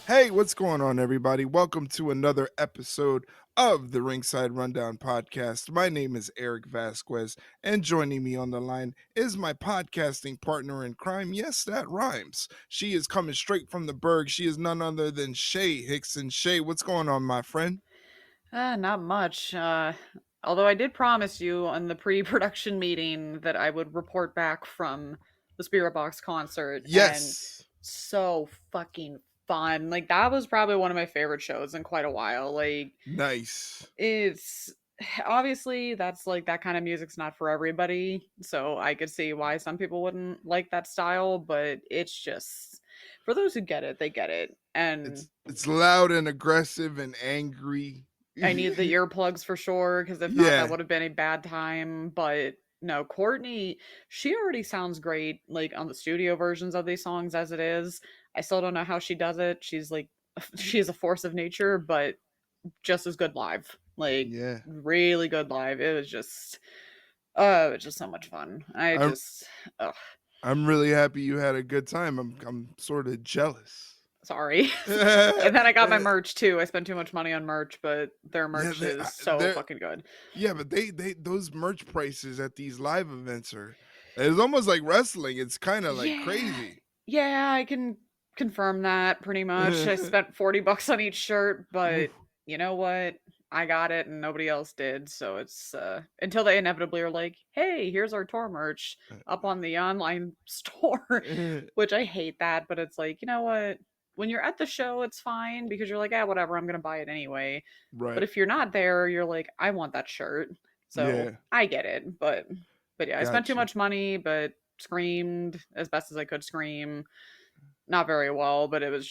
Hey, what's going on, everybody? Welcome to another episode of the Ringside Rundown podcast. My name is Eric Vasquez, and joining me on the line is my podcasting partner in crime. Yes, that rhymes. She is coming straight from the Berg. She is none other than Shay Hickson. Shay, what's going on, my friend? Not much. Although I did promise you on the pre-production meeting that I would report back from the Spirit Box concert, and Yes. so fucking fun. Like that was probably one of my favorite shows in quite a while. Like Nice. it's obviously that's like that kind of music's not for everybody, so I could see why some people wouldn't like that style, but it's just for those who get it, they get it. And It's loud and aggressive and angry. I need the earplugs for sure, because if not, that Yeah. would have been a bad time. But no, Courtney, she already sounds great, like on the studio versions of these songs as it is. I still don't know how she does it. She's like, she is a force of nature, but just as good live. Like, Yeah. really good live. It was just so much fun. I'm Ugh, I'm really happy you had a good time. I'm sort of jealous. sorry. And then I got my merch too. I spent too much money on merch, but their Yeah, merch is so they're fucking good. yeah, but they those merch prices at these live events are it's almost like wrestling. It's kind of like Yeah. crazy. Yeah, I can confirm that pretty much. I spent 40 bucks on each shirt, but Oof. you know what? I got it and nobody else did. So it's until they inevitably are like, "Hey, here's our tour merch up on the online store," which I hate that, but it's like, you know what? When you're at the show, it's fine because you're like, "Ah, whatever, I'm going to buy it anyway." But Right. if you're not there, you're like, "I want that shirt." So, Yeah. I get it, but yeah, I spent too Gotcha. much money, but screamed as best as I could scream. Not very well, but it was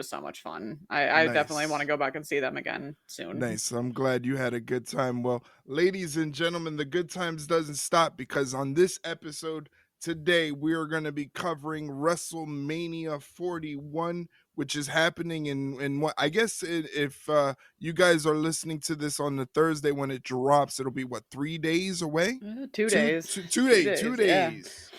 so much fun. I definitely want to Nice. go back and see them again soon. Nice. I'm glad you had a good time. Well, ladies and gentlemen, the good times doesn't stop because on this episode today we are going to be covering WrestleMania 41, which is happening in what I guess if you guys are listening to this on the Thursday when it drops, it'll be what 3 days away. 2 days, Two, two two day, two days, yeah. days,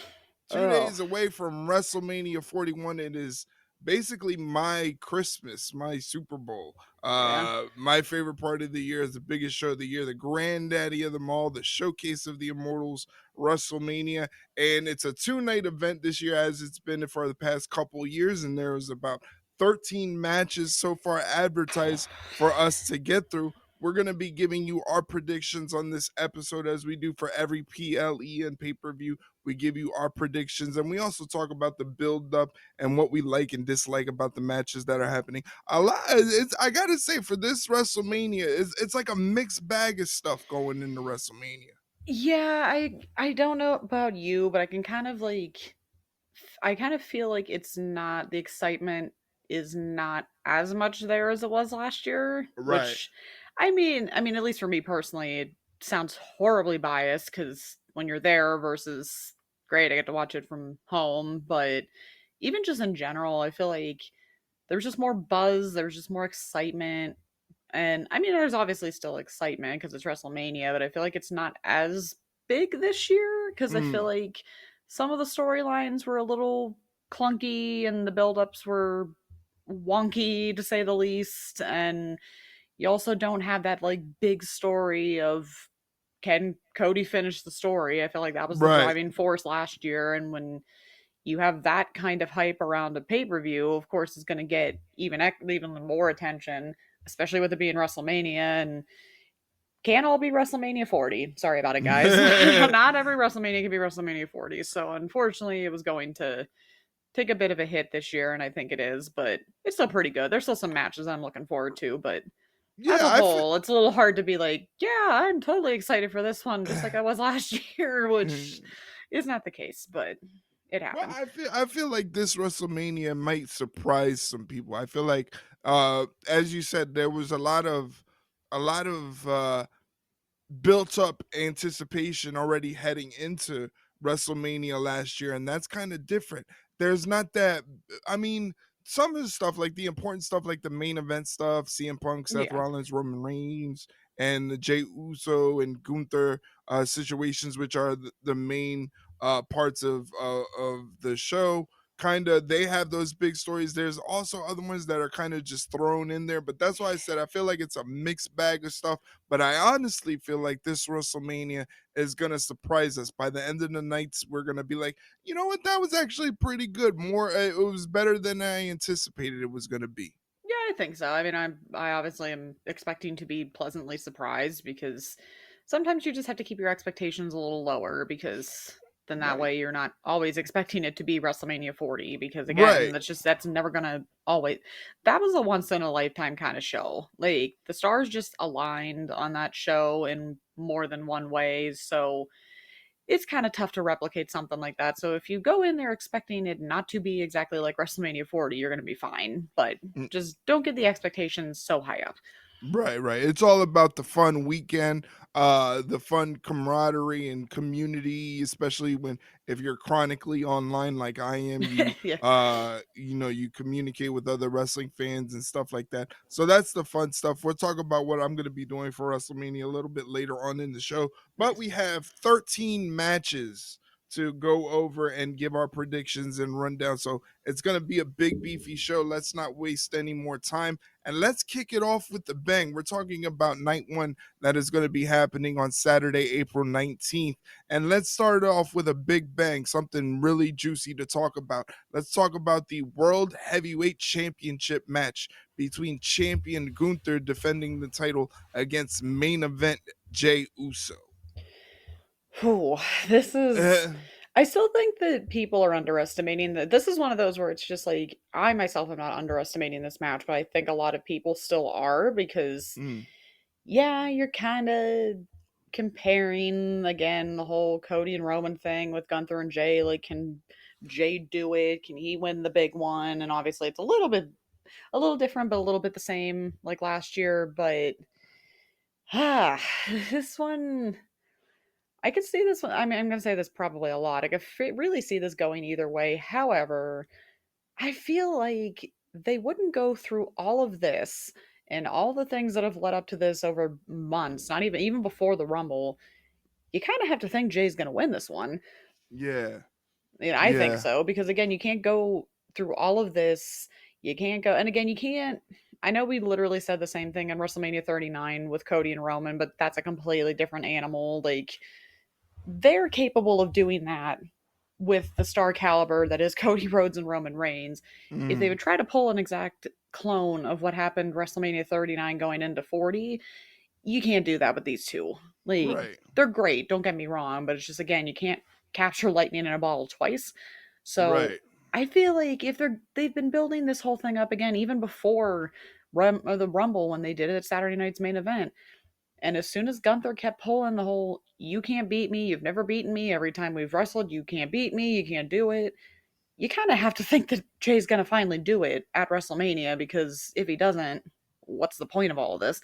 two Oh, days away from WrestleMania 41. It is basically my Christmas, my Super Bowl. yeah. My favorite part of the year is the biggest show of the year, the granddaddy of them all, the showcase of the Immortals, WrestleMania. And it's a 2 night event this year, as it's been for the past couple years. And there was about 13 matches so far advertised for us to get through. We're going to be giving you our predictions on this episode as we do for every PLE and pay per view. We give you our predictions and we also talk about the build up and what we like and dislike about the matches that are happening. A lot, I gotta say, for this WrestleMania, it's like a mixed bag of stuff going into WrestleMania. Yeah, I don't know about you, but I can kind of like I kind of feel like it's not the excitement is not as much there as it was last year, Right. which I mean at least for me personally, it sounds horribly biased cuz when you're there versus great, I get to watch it from home, but even just in general, I feel like there's just more buzz, there's just more excitement. And I mean, there's obviously still excitement because it's WrestleMania, but I feel like it's not as big this year because I feel Mm, like some of the storylines were a little clunky and the buildups were wonky to say the least. And you also don't have that like big story of can Cody finish the story? I feel like that was the right. driving force last year. And when you have that kind of hype around a pay per view, of course, it's going to get even more attention, especially with it being WrestleMania. And can't all be WrestleMania 40. Sorry about it, guys. Not every WrestleMania can be WrestleMania 40. So unfortunately, it was going to take a bit of a hit this year, and I think it is, but it's still pretty good. There's still some matches I'm looking forward to, but Yeah, as a I feel. whole, it's a little hard to be like, yeah, I'm totally excited for this one, just like I was last year, which is not the case, but it Well, happens. I feel like this WrestleMania might surprise some people. I feel like as you said, there was a lot of built up anticipation already heading into WrestleMania last year, and that's kind of different. There's not that. I mean, some of the stuff, like the important stuff, like the main event stuff, CM Punk, Seth Yeah. Rollins, Roman Reigns, and the Jey Uso and Gunther situations, which are the main parts of the show. kind of they have those big stories. There's also other ones that are kind of just thrown in there, but that's why I said I feel like it's a mixed bag of stuff. But I honestly feel like this WrestleMania is gonna surprise us. By the end of the nights, we're gonna be like, you know what, that was actually pretty good. More, it was better than I anticipated it was gonna be. Yeah, I think so. I mean, I obviously am expecting to be pleasantly surprised because sometimes you just have to keep your expectations a little lower because then that Right, way you're not always expecting it to be WrestleMania 40 because again, right. that's never going to always that was a once in a lifetime kind of show. Like the stars just aligned on that show in more than one way, so it's kind of tough to replicate something like that. So if you go in there expecting it not to be exactly like WrestleMania 40, you're going to be fine. But just don't get the expectations so high up. Right, right. It's all about the fun weekend, the fun camaraderie and community, especially when if you're chronically online like I am, Yeah. you know, you communicate with other wrestling fans and stuff like that. So that's the fun stuff. We'll talk about what I'm gonna be doing for WrestleMania a little bit later on in the show. But Nice. we have 13 matches to go over and give our predictions and rundown. So it's gonna be a big beefy show. Let's not waste any more time. And let's kick it off with the bang. We're talking about night one that is going to be happening on Saturday, April 19th. And let's start off with a big bang, something really juicy to talk about. Let's talk about the World Heavyweight Championship match between champion Gunther defending the title against main event Jay Uso. Whew, this is. Uh, I still think that people are underestimating that. This is one of those where it's just like I myself am not underestimating this match, but I think a lot of people still are because mm, yeah, you're kind of comparing again the whole Cody and Roman thing with Gunther and Jay. Like, can Jay do it? Can he win the big one? And obviously, it's a little different, but a little bit the same like last year. But ah, this one, I could see this one. I mean, I'm gonna say this probably a lot. I could really see this going either way. However, I feel like they wouldn't go through all of this and all the things that have led up to this over months, not even before the Rumble. You kind of have to think Jay's going to win this one. yeah, I think yeah. so because again, you can't go through all of this. You can't go, and again, you can't. I know we literally said the same thing in WrestleMania 39 with Cody and Roman, but that's a completely different animal. Like they're capable of doing that with the star caliber that is Cody Rhodes and Roman Reigns. If they Mm, would try to pull an exact clone of what happened WrestleMania 39 going into 40, you can't do that with these two. Like, right, they're great, don't get me wrong, but it's just, again, you can't capture lightning in a bottle twice. So, right, I feel like if they've been building this whole thing up again, even before the Rumble when they did it at Saturday night's main event, and as soon as Gunther kept pulling the whole, you can't beat me, you've never beaten me, every time we've wrestled, you can't beat me, you can't do it, you kind of have to think that Jay's going to finally do it at WrestleMania because if he doesn't, what's the point of all of this?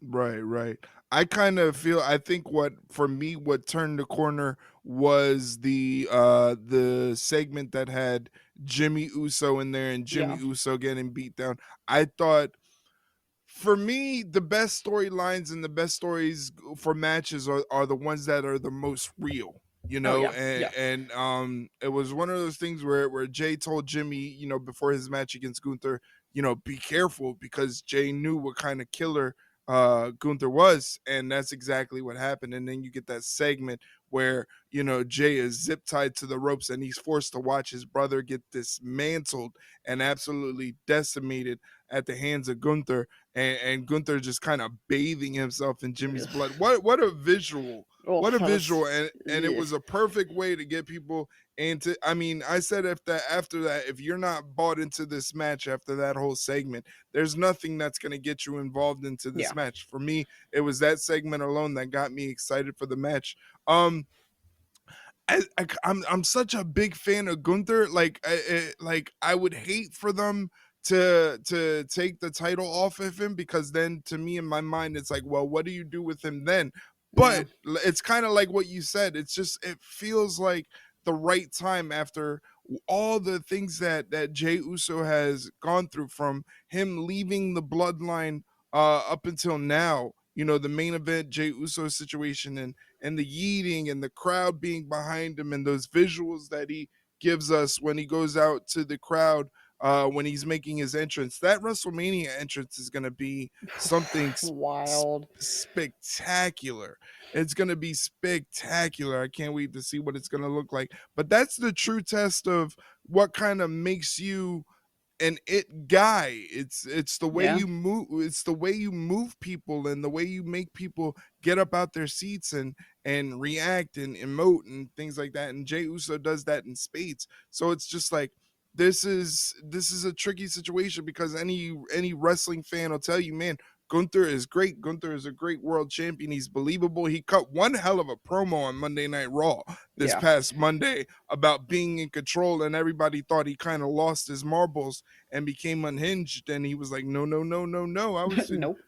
right, right. I kind of feel I think what for me what turned the corner was the segment that had Jimmy Uso in there and Jimmy Yeah. Uso getting beat down. I thought for me, the best storylines and the best stories for matches are the ones that are the most real, you Oh, know, yeah. Yeah. it was one of those things where Jay told Jimmy, you know, before his match against Gunther, you know, be careful because Jay knew what kind of killer Gunther was, and that's exactly what happened. And then you get that segment where you know Jay is zip tied to the ropes and he's forced to watch his brother get dismantled and absolutely decimated at the hands of Gunther, and Gunther just kind of bathing himself in Jimmy's Ugh. blood. What a visual! Oh, What a that was. visual! And it Ugh. was a perfect way to get people into. I mean, I said if that after that, if you're not bought into this match after that whole segment, there's nothing that's going to get you involved into this Yeah. match. For me, it was that segment alone that got me excited for the match. I'm such a big fan of Gunther. Like I would hate for them to take the title off of him because then to me in my mind it's like, well, what do you do with him then? Yeah. But it's kind of like what you said. It's just it feels like the right time after all the things that Jay Uso has gone through from him leaving the bloodline up until now. You know, the main event Jay Uso situation and the yeeting and the crowd being behind him and those visuals that gives us when he goes out to the crowd when he's making his entrance. That WrestleMania entrance is going to be something Wild. spectacular. It's going to be spectacular. I can't wait to see what it's going to look like. But that's the true test of what kind of makes you an it guy. It's the way Yeah. you move, it's the way you move people and the way you make people get up out their seats and react and emote and things like that. And Jey Uso does that in spades. So it's just like this is a tricky situation because any wrestling fan will tell you, man, Gunther is great. Gunther is a great world champion. He's believable. He cut one hell of a promo on Monday Night Raw this Yeah. past Monday about being in control, and everybody thought he kind of lost his marbles and became unhinged. And he was like, no, no, no, no, no. Nope.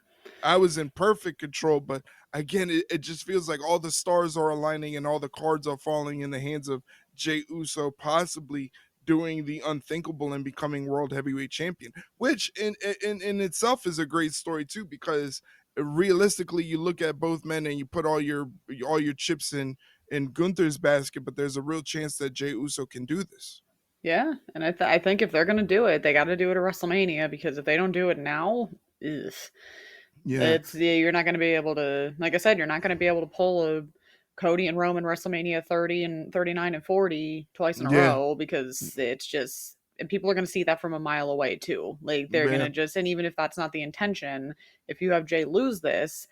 I was in perfect control. But again, it just feels like all the stars are aligning and all the cards are falling in the hands of Jey Uso, possibly doing the unthinkable and becoming world heavyweight champion, which in itself is a great story too, because realistically you look at both men and you put all your chips in Gunther's basket, but there's a real chance that Jey Uso can do this. Yeah, and I think if they're gonna do it, they got to do it at WrestleMania because if they don't do it now, ugh, Yeah, yeah, you're not gonna be able to. Like I said, you're not gonna be able to pull a Cody and Roman WrestleMania 30 and 39 and 40 twice in a yeah, row because it's just and people are gonna see that from a mile away too. Like they're yeah, gonna just and even if that's not the intention, if you have Jay lose this,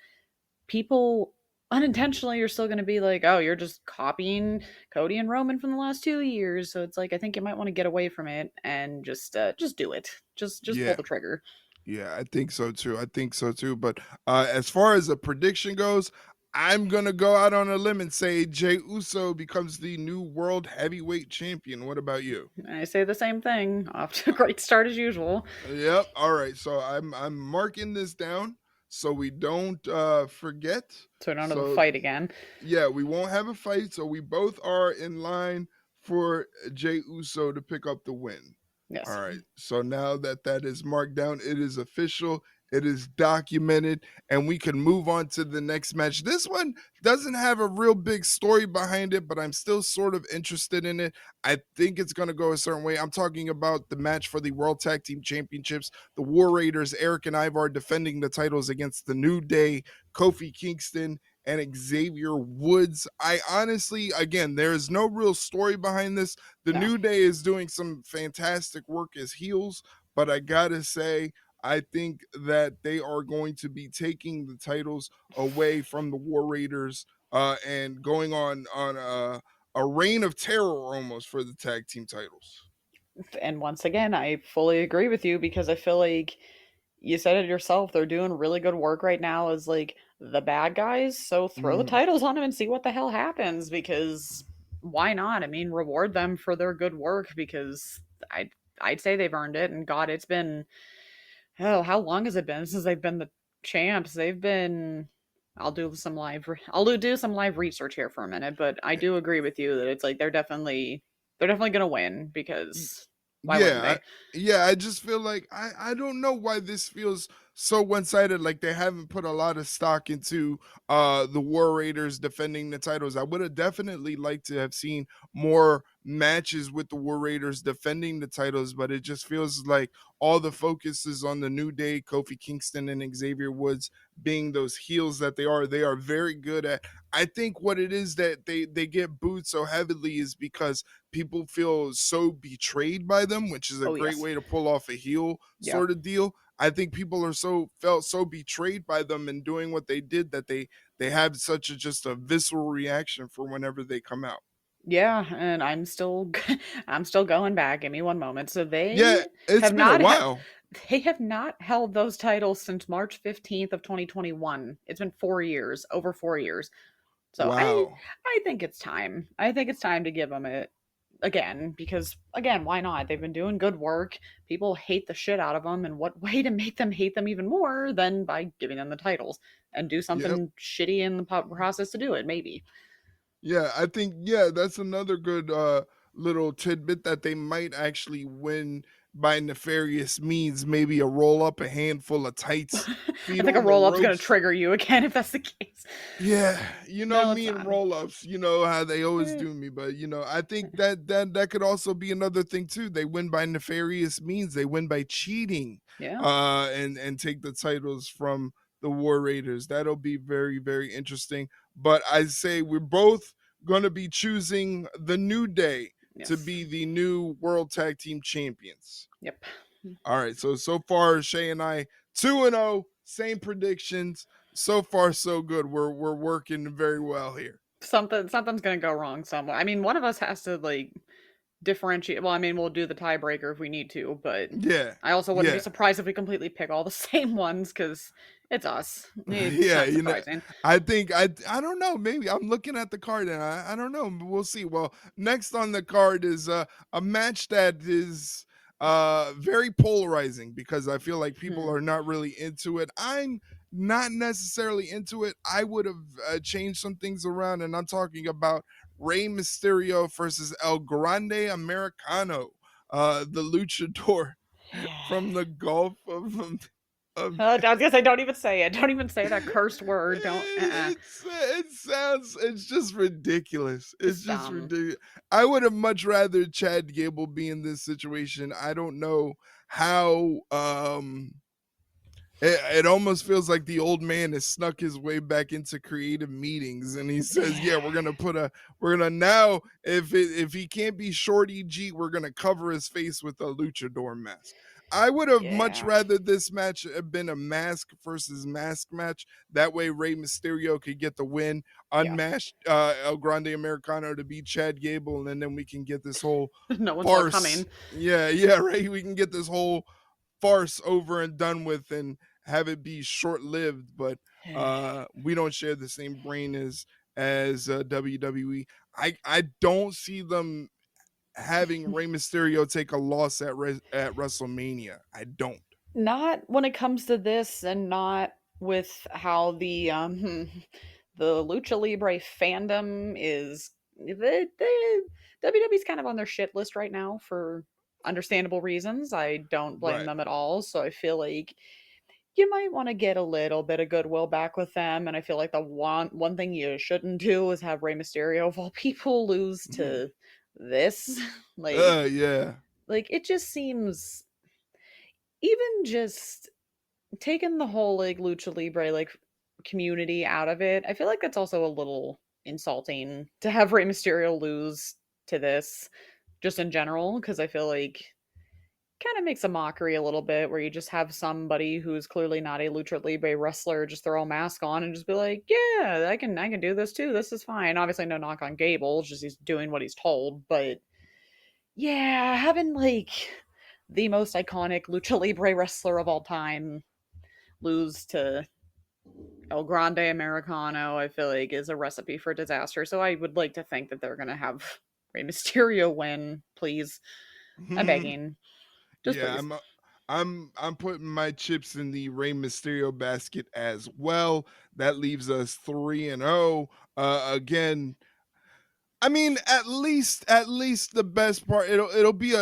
people unintentionally are still going to be like, "Oh, you're just copying Cody and Roman from the last 2 years." So it's like I think you might want to get away from it and just do it. Just pull yeah. the trigger. Yeah, I think so too. I think so too. But as far as a prediction goes, I'm gonna go out on a limb and say Jey Uso becomes the new world heavyweight champion. What about you? I say the same thing. Off to a great start as usual. Yep. All right. So I'm marking this down so we don't forget. So none of the So fight again. yeah, we won't have a fight. So we both are in line for Jey Uso to pick up the win. All Yes. right. So now that that is marked down, it is official. It is documented, and we can move on to the next match. This one doesn't have a real big story behind it, but I'm still sort of interested in it. I think it's going to go a certain way. I'm talking about the match for the World Tag Team Championships. The War Raiders, Eric and Ivar, defending the titles against the New Day, Kofi Kingston, and Xavier Woods. I honestly, again, there is no real story behind this. The No. New Day is doing some fantastic work as heels, but I gotta say, I think that they are going to be taking the titles away from the War Raiders and going on a reign of terror almost for the tag team titles. And once again, I fully agree with you because I feel like you said it yourself. They're doing really good work right now as like the bad guys. So throw the Mhm. titles on them and see what the hell happens because why not? I mean, reward them for their good work because I'd say they've earned it. And God, it's been oh, how long has it been since they've been the champs? They've been. I'll do some live research here for a minute, but I do agree with you that it's like they're definitely gonna win because why wouldn't Yeah, they? yeah, I just feel like I don't know why this feels so one-sided, like they haven't put a lot of stock into the War Raiders defending the titles. I would have definitely liked to have seen more matches with the War Raiders defending the titles, but it just feels like all the focus is on the New Day, Kofi Kingston and Xavier Woods being those heels that they are. They are very good at. I think what it is that they get booed so heavily is because people feel so betrayed by them, which is a Oh great yes, way to pull off a heel yep. sort of deal. I think people are so felt so betrayed by them and doing what they did that they have such a just a visceral reaction for whenever they come out. Yeah, and I'm still going back. Give me one moment. So Yeah, it's have been a not held while. they have not held those titles since March 15th of 2021. It's been 4 years, over 4 years. So Wow. I think it's time. I think it's time to give them it again because again, why not? They've been doing good work. People hate the shit out of them, and what way to make them hate them even more than by giving them the titles and do Yep. something shitty in the process to do it? Maybe. Yeah, I think yeah, that's another good little tidbit that they might actually win by nefarious means, maybe a roll up, a handful of tights, I feet think a on the roll up's gonna ropes. trigger you again if that's the case. Yeah, No, it's me and not. roll-ups, how they always Eh, do me, but, I think that could also be another thing too. They win by nefarious means. They win by cheating, yeah. and take the titles from the War Raiders. That'll be very, very interesting. But I say we're both gonna be choosing the New Day to Yes. be the new World Tag Team Champions. Yep. All right, so far Shay and I 2-0, same predictions. So far so good. We're working very well here. Something's gonna go wrong somewhere. I mean, one of us has to like differentiate. Well, I mean, we'll do the tiebreaker if we need to, but Yeah. I also wouldn't be Yeah. surprised if we completely pick all the same ones because it's us. It's Yeah, not surprising. I think I don't know. Maybe I'm looking at the card and I don't know. We'll see. Well, next on the card is a match that is very polarizing because I feel like people Hmm. are not really into it. I'm not necessarily into it. I would have changed some things around, and I'm talking about Rey Mysterio versus El Grande Americano, the luchador from the Gulf of I was gonna say, don't even say it. Don't even say that cursed word. Don't. it's just ridiculous. It's It's just dumb. ridiculous. I would have much rather Chad Gable be in this situation. I don't know how it almost feels like the old man has snuck his way back into creative meetings and he says, "Yeah, we're gonna now if he can't be Shorty G, we're gonna cover his face with a luchador mask." I would have much Yeah. rather this match have been a mask versus mask match. That way, Rey Mysterio could get the win, Yeah. unmasked El Grande Americano to beat Chad Gable, and then we can get this whole No one saw it farce. coming. Yeah, yeah, right. We can get this whole farce over and done with and have it be short lived. But we don't share the same brain as WWE. I don't see them having Rey Mysterio take a loss at WrestleMania. I don't. Not when it comes to this, and not with how the the lucha libre fandom is. The WWE's kind of on their shit list right now for understandable reasons. I don't blame Right. them at all. So I feel like you might want to get a little bit of goodwill back with them. And I feel like the one thing you shouldn't do is have Rey Mysterio of all people lose Mhm. to this. like Yeah. it just seems, even just taking the whole like lucha libre community out of it, I feel like that's also a little insulting to have Rey Mysterio lose to this, just in general, because I feel like kind of makes a mockery a little bit where you just have somebody who's clearly not a lucha libre wrestler just throw a mask on and just be like, yeah, I can do this too, this is fine. Obviously no knock on Gable, it's just he's doing what he's told. But yeah, having the most iconic lucha libre wrestler of all time lose to El Grande Americano, I feel like is a recipe for disaster. So I would like to think that they're gonna have Rey Mysterio win, please. I'm begging. Just Yeah, please. I'm putting my chips in the Rey Mysterio basket as well. That leaves us 3-0. Again, I mean, at least the best part, it'll be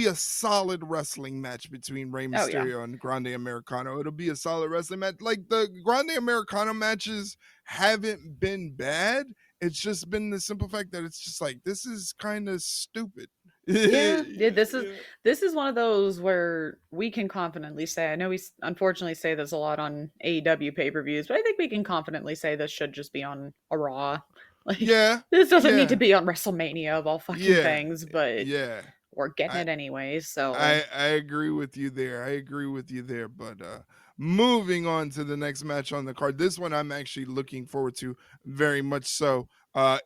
a solid wrestling match between Rey Oh yeah. Mysterio and Grande Americano. It'll be a solid wrestling match. Like the Grande Americano matches haven't been bad. It's just been the simple fact that it's just like this is kind of stupid. Yeah, yeah, this is Yeah. this is one of those where we can confidently say, I know unfortunately say this a lot on AEW pay-per-views, but I think we can confidently say this should just be on a Raw. Like, Yeah. this doesn't need to Yeah. be on WrestleMania of all fucking Yeah. things, but Yeah. we're getting I it anyway, so I agree with you there. I agree with you there. But moving on to the next match on the card. This one I'm actually looking forward to very much so.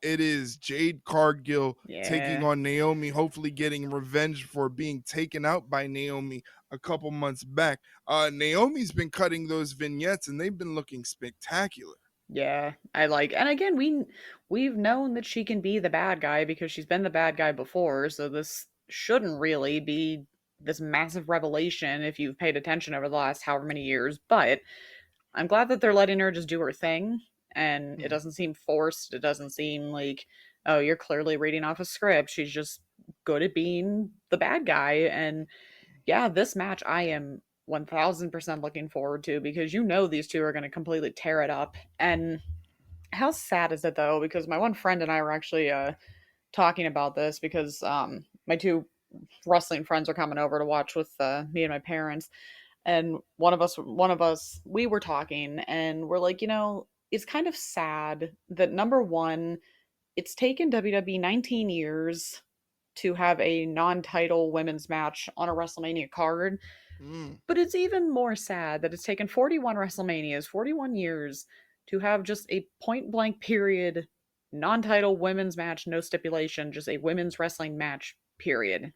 It is Jade Cargill taking yeah. on Naomi, hopefully getting revenge for being taken out by Naomi a couple months back. Naomi's been cutting those vignettes and they've been looking spectacular. Yeah, I like, and again, we've known that she can be the bad guy because she's been the bad guy before, so this shouldn't really be this massive revelation if you've paid attention over the last however many years. But I'm glad that they're letting her just do her thing, and it Mhm. doesn't seem forced. It doesn't seem like, oh, you're clearly reading off a script. She's just good at being the bad guy, and yeah, this match I am 1000% looking forward to because you know these two are going to completely tear it up. And how sad is it though? Because my one friend and I were actually talking about this because my two wrestling friends are coming over to watch with me and my parents, and one of us we were talking and we're like, it's kind of sad that number one, it's taken WWE 19 years to have a non-title women's match on a WrestleMania card, Mm. but it's even more sad that it's taken 41 WrestleManias, 41 years to have just a point blank period non-title women's match, no stipulation, just a women's wrestling match period.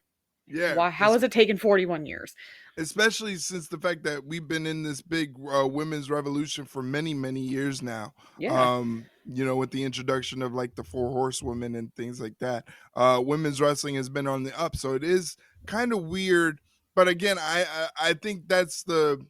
Yeah, Why, how has it taken 41 years? especially since the fact that we've been in this big women's revolution for many many years now, Yeah. with the introduction of like the four horsewomen and things like that. Women's wrestling has been on the up, so it is kind of weird, but again, I think that's the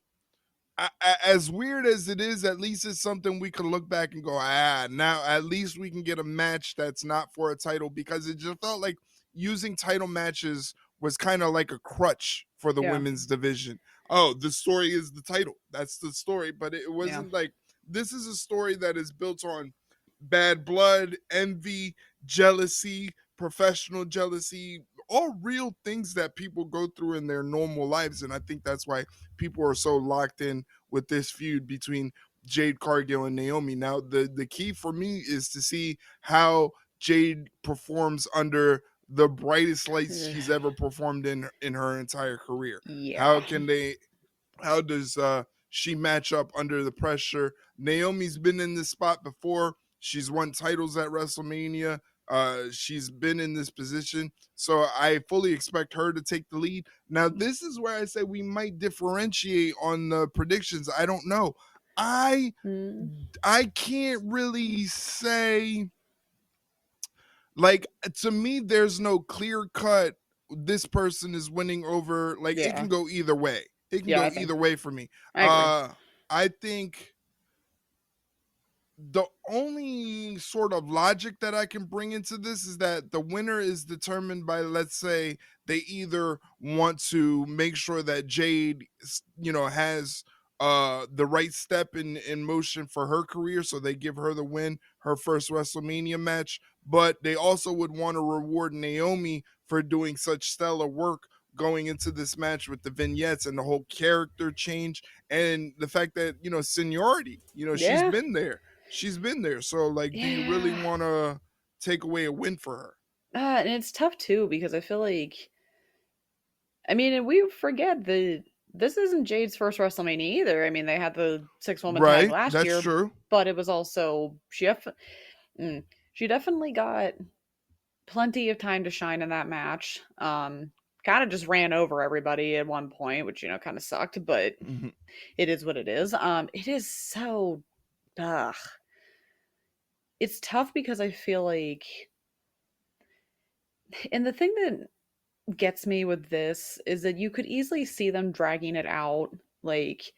as weird as it is, at least it's something we can look back and go, now at least we can get a match that's not for a title, because it just felt like using title matches was kind of like a crutch for the Yeah. women's division. Oh, the story is the title. That's the story. But it Yeah. wasn't like, this is a story that is built on bad blood, envy, jealousy, professional jealousy, all real things that people go through in their normal lives. And I think that's why people are so locked in with this feud between Jade Cargill and Naomi. Now, the key for me is to see how Jade performs under the brightest lights she's ever performed in her entire career. Yeah. How can they how does she match up under the pressure? Naomi's been in this spot before. She's won titles at WrestleMania. She's been in this position, so I fully expect her to take the lead. Now, this is where I say we might differentiate on the predictions. I don't know. I Mm, I can't really say, like, to me there's no clear cut this person is winning over, like, it yeah. can go either way. It can Yeah, go I think either way for me. I agree. I think the only sort of logic that I can bring into this is that the winner is determined by, let's say, they either want to make sure that Jade, has the right step in motion for her career, so they give her the win, her first WrestleMania match, but they also would want to reward Naomi for doing such stellar work going into this match with the vignettes and the whole character change, and the fact that, seniority, Yeah. she's been there. So, like, do you really Yeah. want to take away a win for her? And it's tough too because I feel like, I mean, and we forget that this isn't Jade's first WrestleMania either. I mean, they had the six woman tag Right? last That's year, true. but it was also mm, she definitely got plenty of time to shine in that match. Kind of just ran over everybody at one point, which kind of sucked, but Mhm. it is what it is. It is so, ugh. It's tough because I feel like, and the thing that gets me with this is that you could easily see them dragging it out, like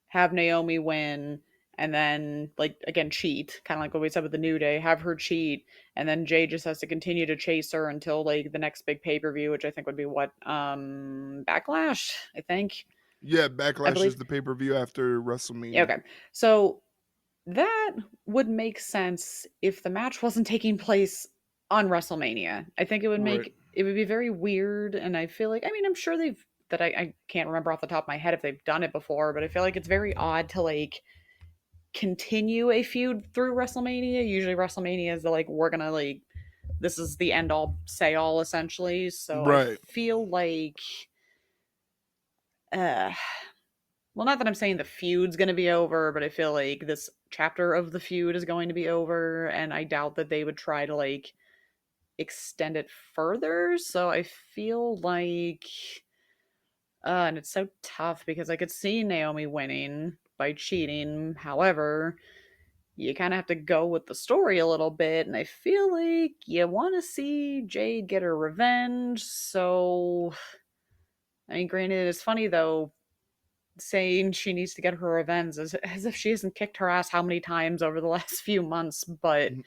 have Naomi win and then like again cheat, kind of like what we said with the New Day, have her cheat, and then Jay just has to continue to chase her until like the next big pay-per-view, which I think would be what Backlash, I think. Yeah, I Backlash believe. is the pay-per-view after Yeah, WrestleMania. okay. So that would make sense if the match wasn't taking place on WrestleMania. I think Right. it would be very weird, and I feel like, I mean, I'm sure I can't remember off the top of my head if they've done it before, but I feel like it's very odd to like continue a feud through WrestleMania. Usually WrestleMania is the like, we're gonna like, this is the end all say all essentially. So I Right. feel like uh well, not that I'm saying the feud's going to be over, but I feel like this chapter of the feud is going to be over, and I doubt that they would try to like extend it further. So I feel like, and it's so tough because I could see Naomi winning by cheating. However, you kind of have to go with the story a little bit, and I feel like you want to see Jade get her revenge. So, I mean, granted, it's funny though saying she needs to get her revenge as if she hasn't kicked her ass how many times over the last few months, but Mhm.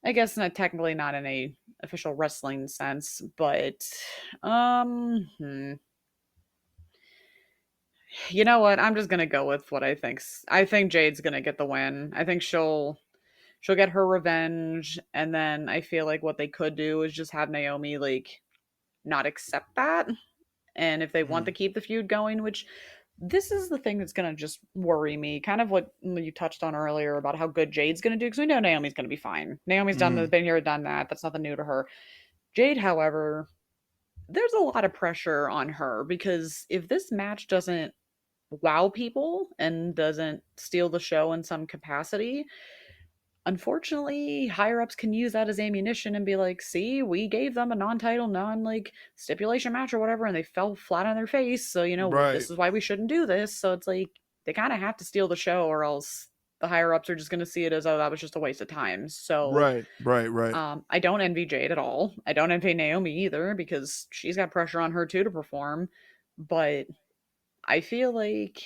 I guess not technically not in a official wrestling sense, but You know what? I'm just gonna go with what I think. I think Jade's gonna get the win. I think she'll get her revenge, and then I feel like what they could do is just have Naomi like not accept that. And if they want to Mm, keep the feud going, which this is the thing that's going to just worry me, kind of what you touched on earlier about how good Jade's going to do, because we know Naomi's going to be fine. Naomi's mm, been here, done that. That's nothing new to her. Jade, however, there's a lot of pressure on her because if this match doesn't wow people and doesn't steal the show in some capacity, unfortunately, higher ups can use that as ammunition and be like, see, we gave them a non title, non like stipulation match or whatever, and they fell flat on their face. So, right, this is why we shouldn't do this. So it's like they kind of have to steal the show, or else the higher ups are just going to see it as, oh, that was just a waste of time. So right, right, right. I don't envy Jade at all. I don't envy Naomi either because she's got pressure on her too to perform. But I feel like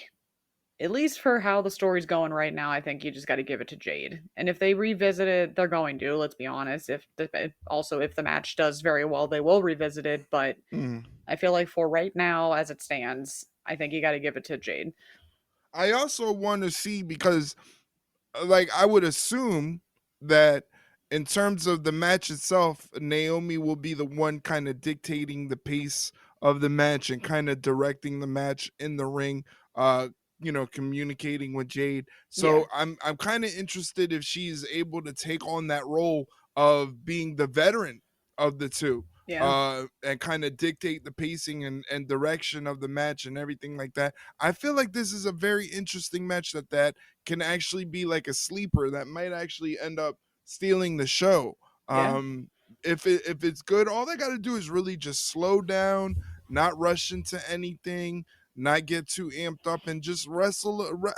at least for how the story's going right now, I think you just got to give it to Jade. And if they revisit it, they're going to. Let's be honest. If the match does very well, they will revisit it. But Mm. I feel like for right now, as it stands, I think you got to give it to Jade. I also want to see because like I would assume that in terms of the match itself, Naomi will be the one kind of dictating the pace of the match and kind of directing the match in the ring, uh communicating with Jade. Yeah, So I'm kind of interested if she's able to take on that role of being the veteran of the two, yeah, and kind of dictate the pacing and direction of the match and everything like that. I feel like this is a very interesting match that can actually be like a sleeper that might actually end up stealing the show. yeah, If it's good, all they got to do is really just slow down, not rush into anything, not get too amped up, and just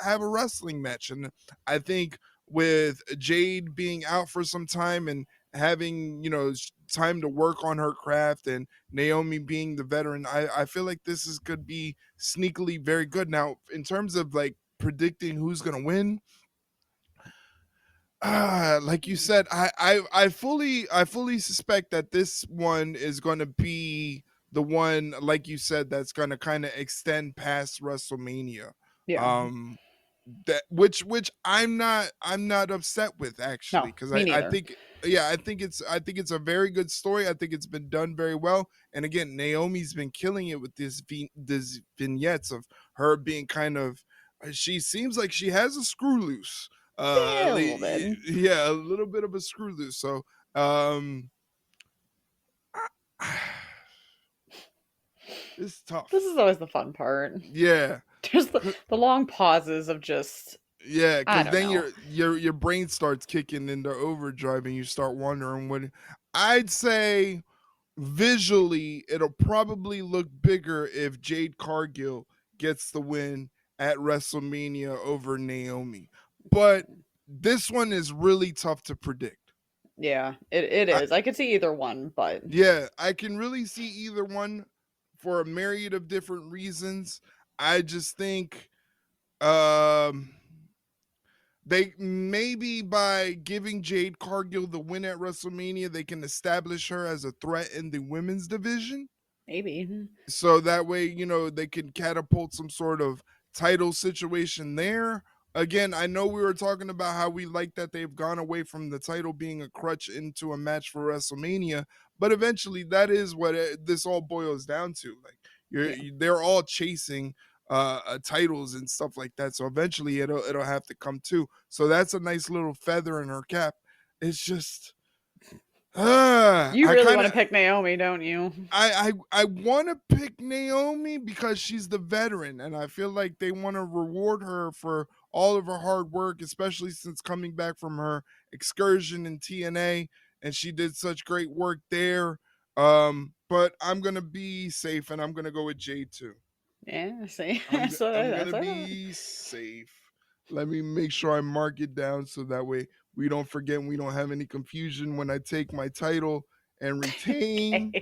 have a wrestling match. And I think with Jade being out for some time and having time to work on her craft, and Naomi being the veteran, I feel like this is could be sneakily very good. Now, in terms of like predicting who's gonna win, like you said, I fully suspect that this one is gonna be the one, like you said, that's gonna kind of extend past WrestleMania. yeah. Um, which I'm not upset with actually, No, because me I neither. think, yeah, I think it's a very good story. I think it's been done very well. And again, Naomi's been killing it with this vignettes of her being kind of, she seems like she has a screw loose. Yeah, a little bit. Yeah, a little bit of a screw loose. So um it's This tough. is always the fun part. Yeah. Just the long pauses of just, Yeah, I because don't then know. your brain starts kicking into overdrive, and you start wondering what. I'd say visually, it'll probably look bigger if Jade Cargill gets the win at WrestleMania over Naomi. But this one is really tough to predict. Yeah, it I, is. I could see either one, but yeah, I can really see either one for a myriad of different reasons. I just think um they maybe by giving Jade Cargill the win at WrestleMania, they can establish her as a threat in the women's division. maybe. So that way, they can catapult some sort of title situation there. Again, I know we were talking about how we like that they've gone away from the title being a crutch into a match for WrestleMania, but eventually that is what this all boils down to. Like Yeah. they're all chasing titles and stuff like that. So eventually it'll have to come too. So that's a nice little feather in her cap. It's just You I really kind want of to pick Naomi, don't you? I want to pick Naomi because she's the veteran, and I feel like they want to reward her for all of her hard work, especially since coming back from her excursion in TNA, and she did such great work there. But I'm gonna be safe, and I'm gonna go with Jade too. Yeah, see. I'm So I'm that's gonna what be safe. Let me make sure I mark it down so that way we don't forget, and we don't have any confusion when I take my title and retain.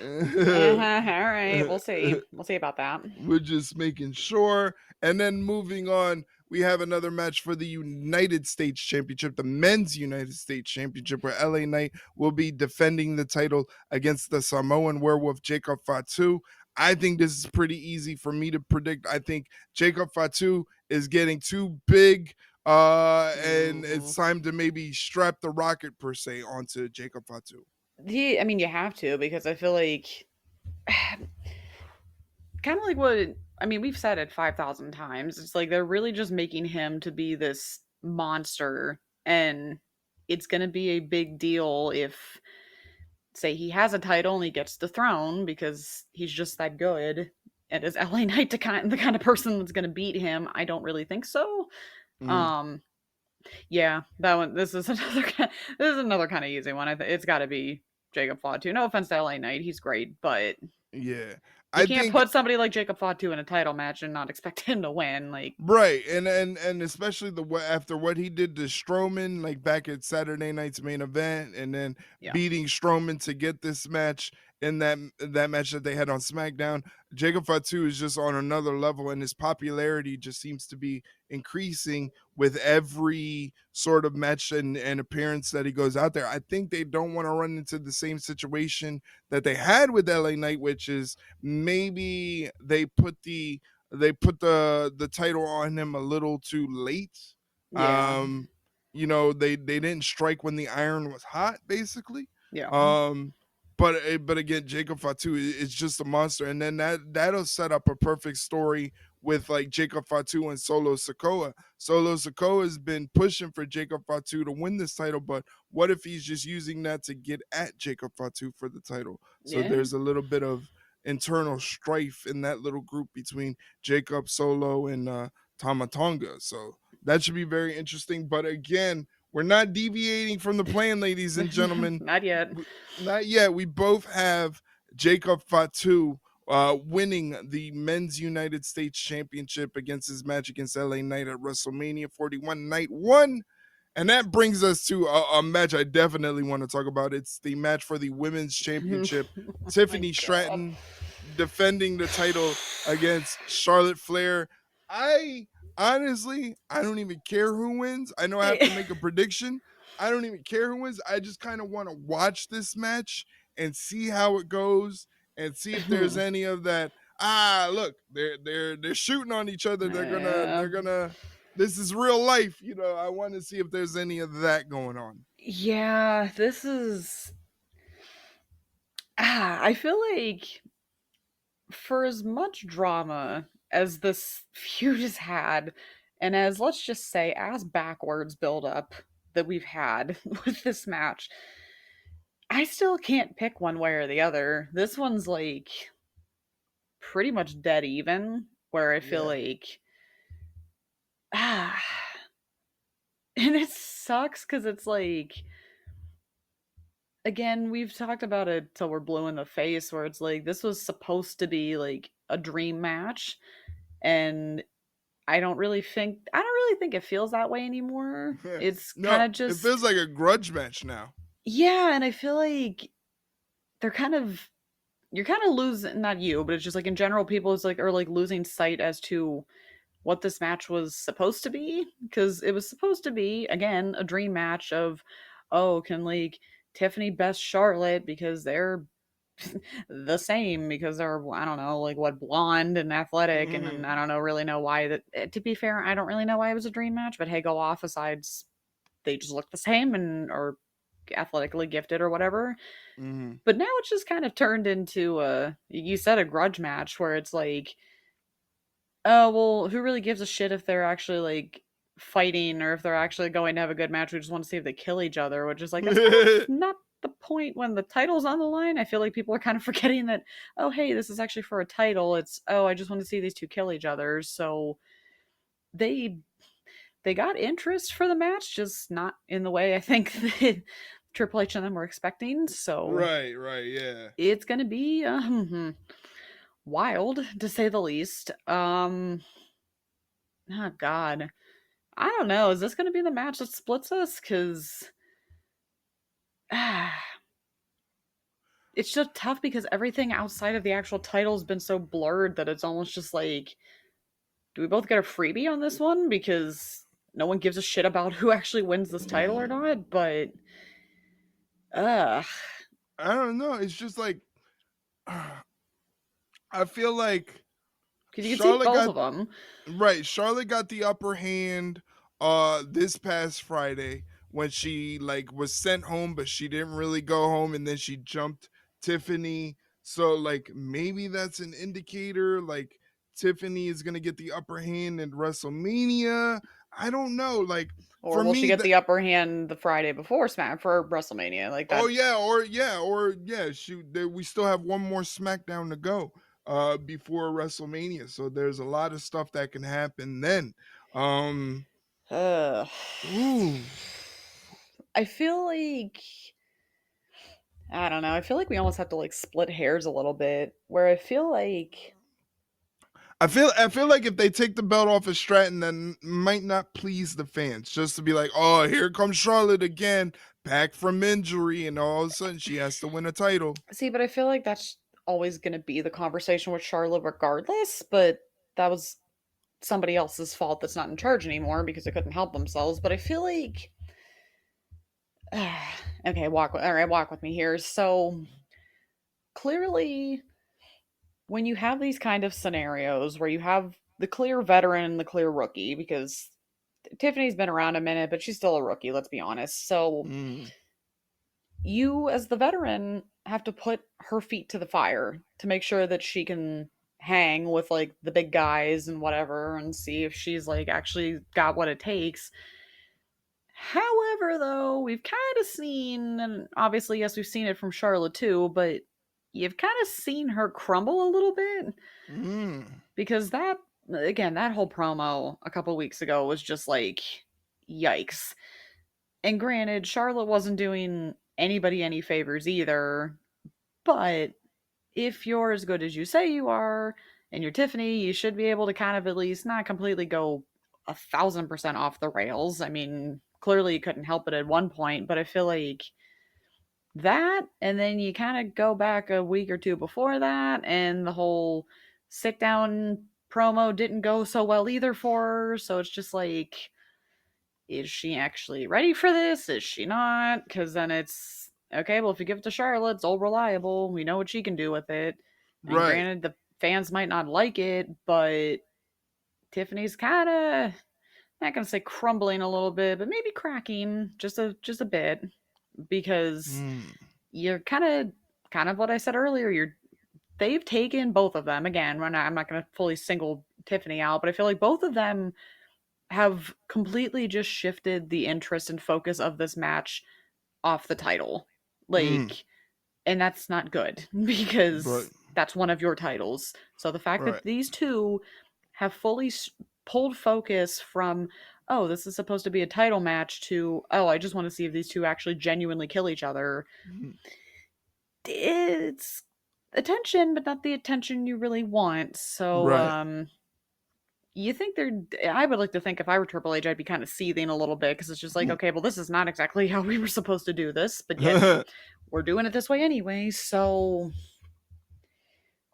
okay. Uh-huh. All right. We'll see. We'll see about that. We're just making sure. And then moving on, we have another match for the United States Championship, the men's United States Championship, where LA Knight will be defending the title against the Samoan werewolf Jacob Fatu. I think this is pretty easy for me to predict. I think Jacob Fatu is getting too big, and Mm-hmm. it's time to maybe strap the rocket per se onto Jacob Fatu. I mean, you have to because I feel like kind of like what I mean, we've said it 5,000 times. It's like they're really just making him to be this monster, and it's going to be a big deal if, say, he has a title and he gets the throne because he's just that good. And is LA Knight the kind of person that's going to beat him? I don't really think so. Mhm. Um, yeah, that one. This is another kind of easy one. It's got to be Jacob Fatu. No offense to LA Knight, he's great, but Yeah, you I can't think put somebody like Jacob Fatu in a title match and not expect him to win. Like, right, and especially after what he did to Strowman, like back at Saturday night's main event, and then yeah, beating Strowman to get this match in that match that they had on SmackDown. Jacob Fatu is just on another level, and his popularity just seems to be increasing with every sort of match and appearance that he goes out there. I think they don't want to run into the same situation that they had with LA Knight, which is maybe they put the title on him a little too late. yeah, Um, they didn't strike when the iron was hot, basically. yeah, Um, but again, Jacob Fatu is just a monster, and then that'll set up a perfect story with like Jacob Fatu and Solo Sikoa. Solo Sikoa has been pushing for Jacob Fatu to win this title, but what if he's just using that to get at Jacob Fatu for the title? So yeah. there's a little bit of internal strife in that little group between Jacob Solo and Tama Tonga. So that should be very interesting. But again, we're not deviating from the plan, ladies and gentlemen. Not yet. Not yet. We both have Jacob Fatu winning the Men's United States Championship against his match against LA Knight at WrestleMania 41, Night 1. And that brings us to a match I definitely want to talk about. It's the match for the Women's Oh Championship. my Tiffany god. Stratton defending the title against Charlotte Flair. I I don't even care who wins. I know I have to make a prediction. I don't even care who wins. I just kind of want to watch this match and see how it goes and see if there's any of that. Ah, look, they're shooting on each other. Yeah. They're gonna. This is real life. I want to see if there's any of that going on. Yeah, this is I feel like for as much drama as this feud has had, and as let's just say as backwards build up that we've had with this match, I still can't pick one way or the other. This one's like pretty much dead even, where I feel Yeah. like ah and it sucks because it's like again, we've talked about it till we're blue in the face, where it's like this was supposed to be like a dream match, and I don't really think it feels that way anymore. It's kind No, of it just feels like a grudge match now. yeah, and I feel like they're kind of you're kind of losing not you, but it's just like in general people is like are like losing sight as to what this match was supposed to be because it was supposed to be again a dream match of oh can like Tiffany best Charlotte because they're the same because they're I don't know like what blonde and athletic and I Mhm. don't know really know why that to be fair I don't really know why it was a dream match but hey go off asides they just look the same and or athletically gifted or whatever Mhm. but now it's just kind of turned into a you said a grudge match where it's like oh, well, who really gives a shit if they're actually like fighting or if they're actually going to have a good match? We just want to see if they kill each other, which is like that's kind of not the point when the title's on the line. I feel like people are kind of forgetting that, oh, hey, this is actually for a title. It's oh, I just want to see these two kill each other. So they they got interest for the match, just not in the way I think that Triple H and them were expecting. So Right, right, yeah. it's gonna be wild to say the least. Oh God. I don't know. Is this going to be the match that splits us? Because it's just tough because everything outside of the actual title has been so blurred that it's almost just like, do we both get a freebie on this one? Because no one gives a shit about who actually wins this title or not. But, uh, I don't know. It's just like I feel like Because you can see Charlotte both got of them. right. Charlotte got the upper hand this past Friday when she like was sent home, but she didn't really go home, and then she jumped Tiffany. So like maybe that's an indicator. Like Tiffany is gonna get the upper hand in WrestleMania. I don't know. Like Or for will she me, get that the upper hand the Friday before Smack for WrestleMania? Like oh that. yeah, shoot, we still have one more SmackDown to go before WrestleMania. So there's a lot of stuff that can happen then. Um Uh, ooh. I feel like I don't know. I feel like we almost have to like split hairs a little bit. Where I feel like I feel like if they take the belt off of Stratton, then might not please the fans. Just to be like, oh, here comes Charlotte again, back from injury, and all of a sudden she has to win a title. see, but I feel like that's always going to be the conversation with Charlotte, regardless. But that was somebody else's fault that's not in charge anymore because they couldn't help themselves. But I feel like okay, all right, walk with me here. So clearly, when you have these kind of scenarios where you have the clear veteran and the clear rookie, because Tiffany's been around a minute, but she's still a rookie, let's be honest. So Mm, you, as the veteran, have to put her feet to the fire to make sure that she can hang with like the big guys and whatever and see if she's like actually got what it takes. However, though, we've kind of seen, and obviously, yes, we've seen it from Charlotte too, but you've kind of seen her crumble a little bit mm, because that, again, that whole promo a couple weeks ago was just like, yikes. And granted, Charlotte wasn't doing anybody any favors either, but if you're as good as you say you are, and you're Tiffany, you should be able to kind of at least not completely go 1,000% off the rails. I mean, clearly you couldn't help it at one point, but I feel like that, and then you kind of go back a week or two before that, and the whole sit down promo didn't go so well either for her. So it's just like, is she actually ready for this? Is she not? Because then it's okay. Well, if you give it to Charlotte, it's all reliable. We know what she can do with it. And right, granted, the fans might not like it, but Tiffany's kind of not gonna say crumbling a little bit, but maybe cracking just a bit because mm, you're kind of what I said earlier. They've taken both of them again. I'm not gonna fully single Tiffany out, but I feel like both of them have completely just shifted the interest and focus of this match off the title. mm, Like, and that's not good right, because that's one of your titles. So the fact that right. these two have fully pulled focus from, oh, this is supposed to be a title match, to, oh, I just want to see if these two actually genuinely kill each other, Mm, it's attention, but not the attention you really want. So, right. you think they're, I would like to think if I were Triple H, I'd be kind of seething a little bit because it's just like, Mm. okay, well, this is not exactly how we were supposed to do this, but yet we're doing it this way anyway. So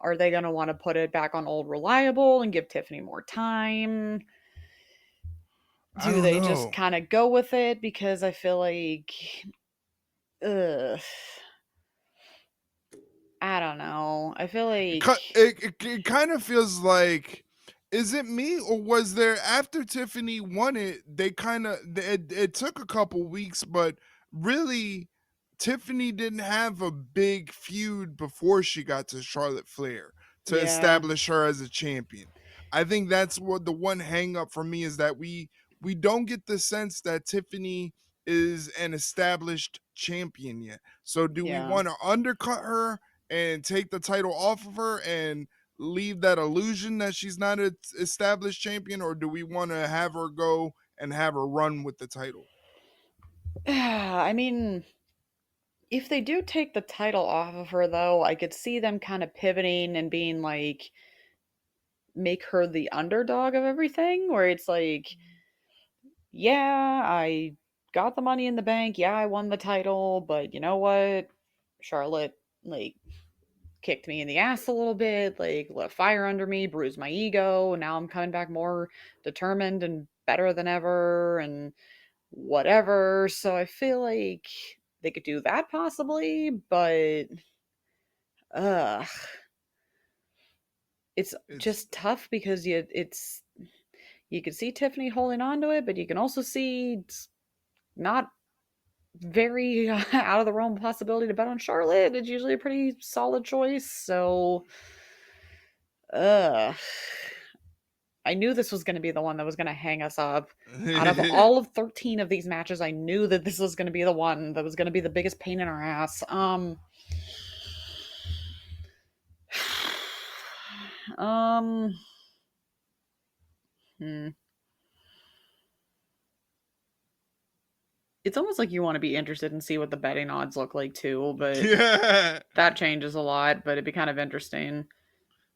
are they going to want to put it back on old reliable and give Tiffany more time? I Do don't they just know. kind of go with it? Because I feel like, ugh, I don't know. I feel It like, ki- it kind of feels like, is it me or was there after Tiffany won it? They kind of it took a couple weeks, but really, Tiffany didn't have a big feud before she got to Charlotte Flair to yeah, establish her as a champion. I think that's what the one hang up for me is that we don't get the sense that Tiffany is an established champion yet. So do we yeah. want to undercut her and take the title off of her and leave that illusion that she's not an established champion, or do we want to have her go and have her run with the title? I mean, if they do take the title off of her, though, I could see them kind of pivoting and being like, make her the underdog of everything, where it's like, yeah, I got the money in the bank. Yeah, I won the title, but you know what? Charlotte, like, kicked me in the ass a little bit, like, lit a fire under me, bruised my ego. And now I'm coming back more determined and better than ever and whatever. So I feel like they could do that possibly, but ugh. It's It's just tough because you can see Tiffany holding on to it, but you can also see it's not very out of the realm possibility to bet on Charlotte. It's usually a pretty solid choice. So, uh, I knew this was going to be the one that was going to hang us up. Out of all of 13 of these matches, I knew that this was going to be the one that was going to be the biggest pain in our ass. Um, hmm. It's almost like you want to be interested and see what the betting odds look like too, but yeah. that changes a lot, but it'd be kind of interesting.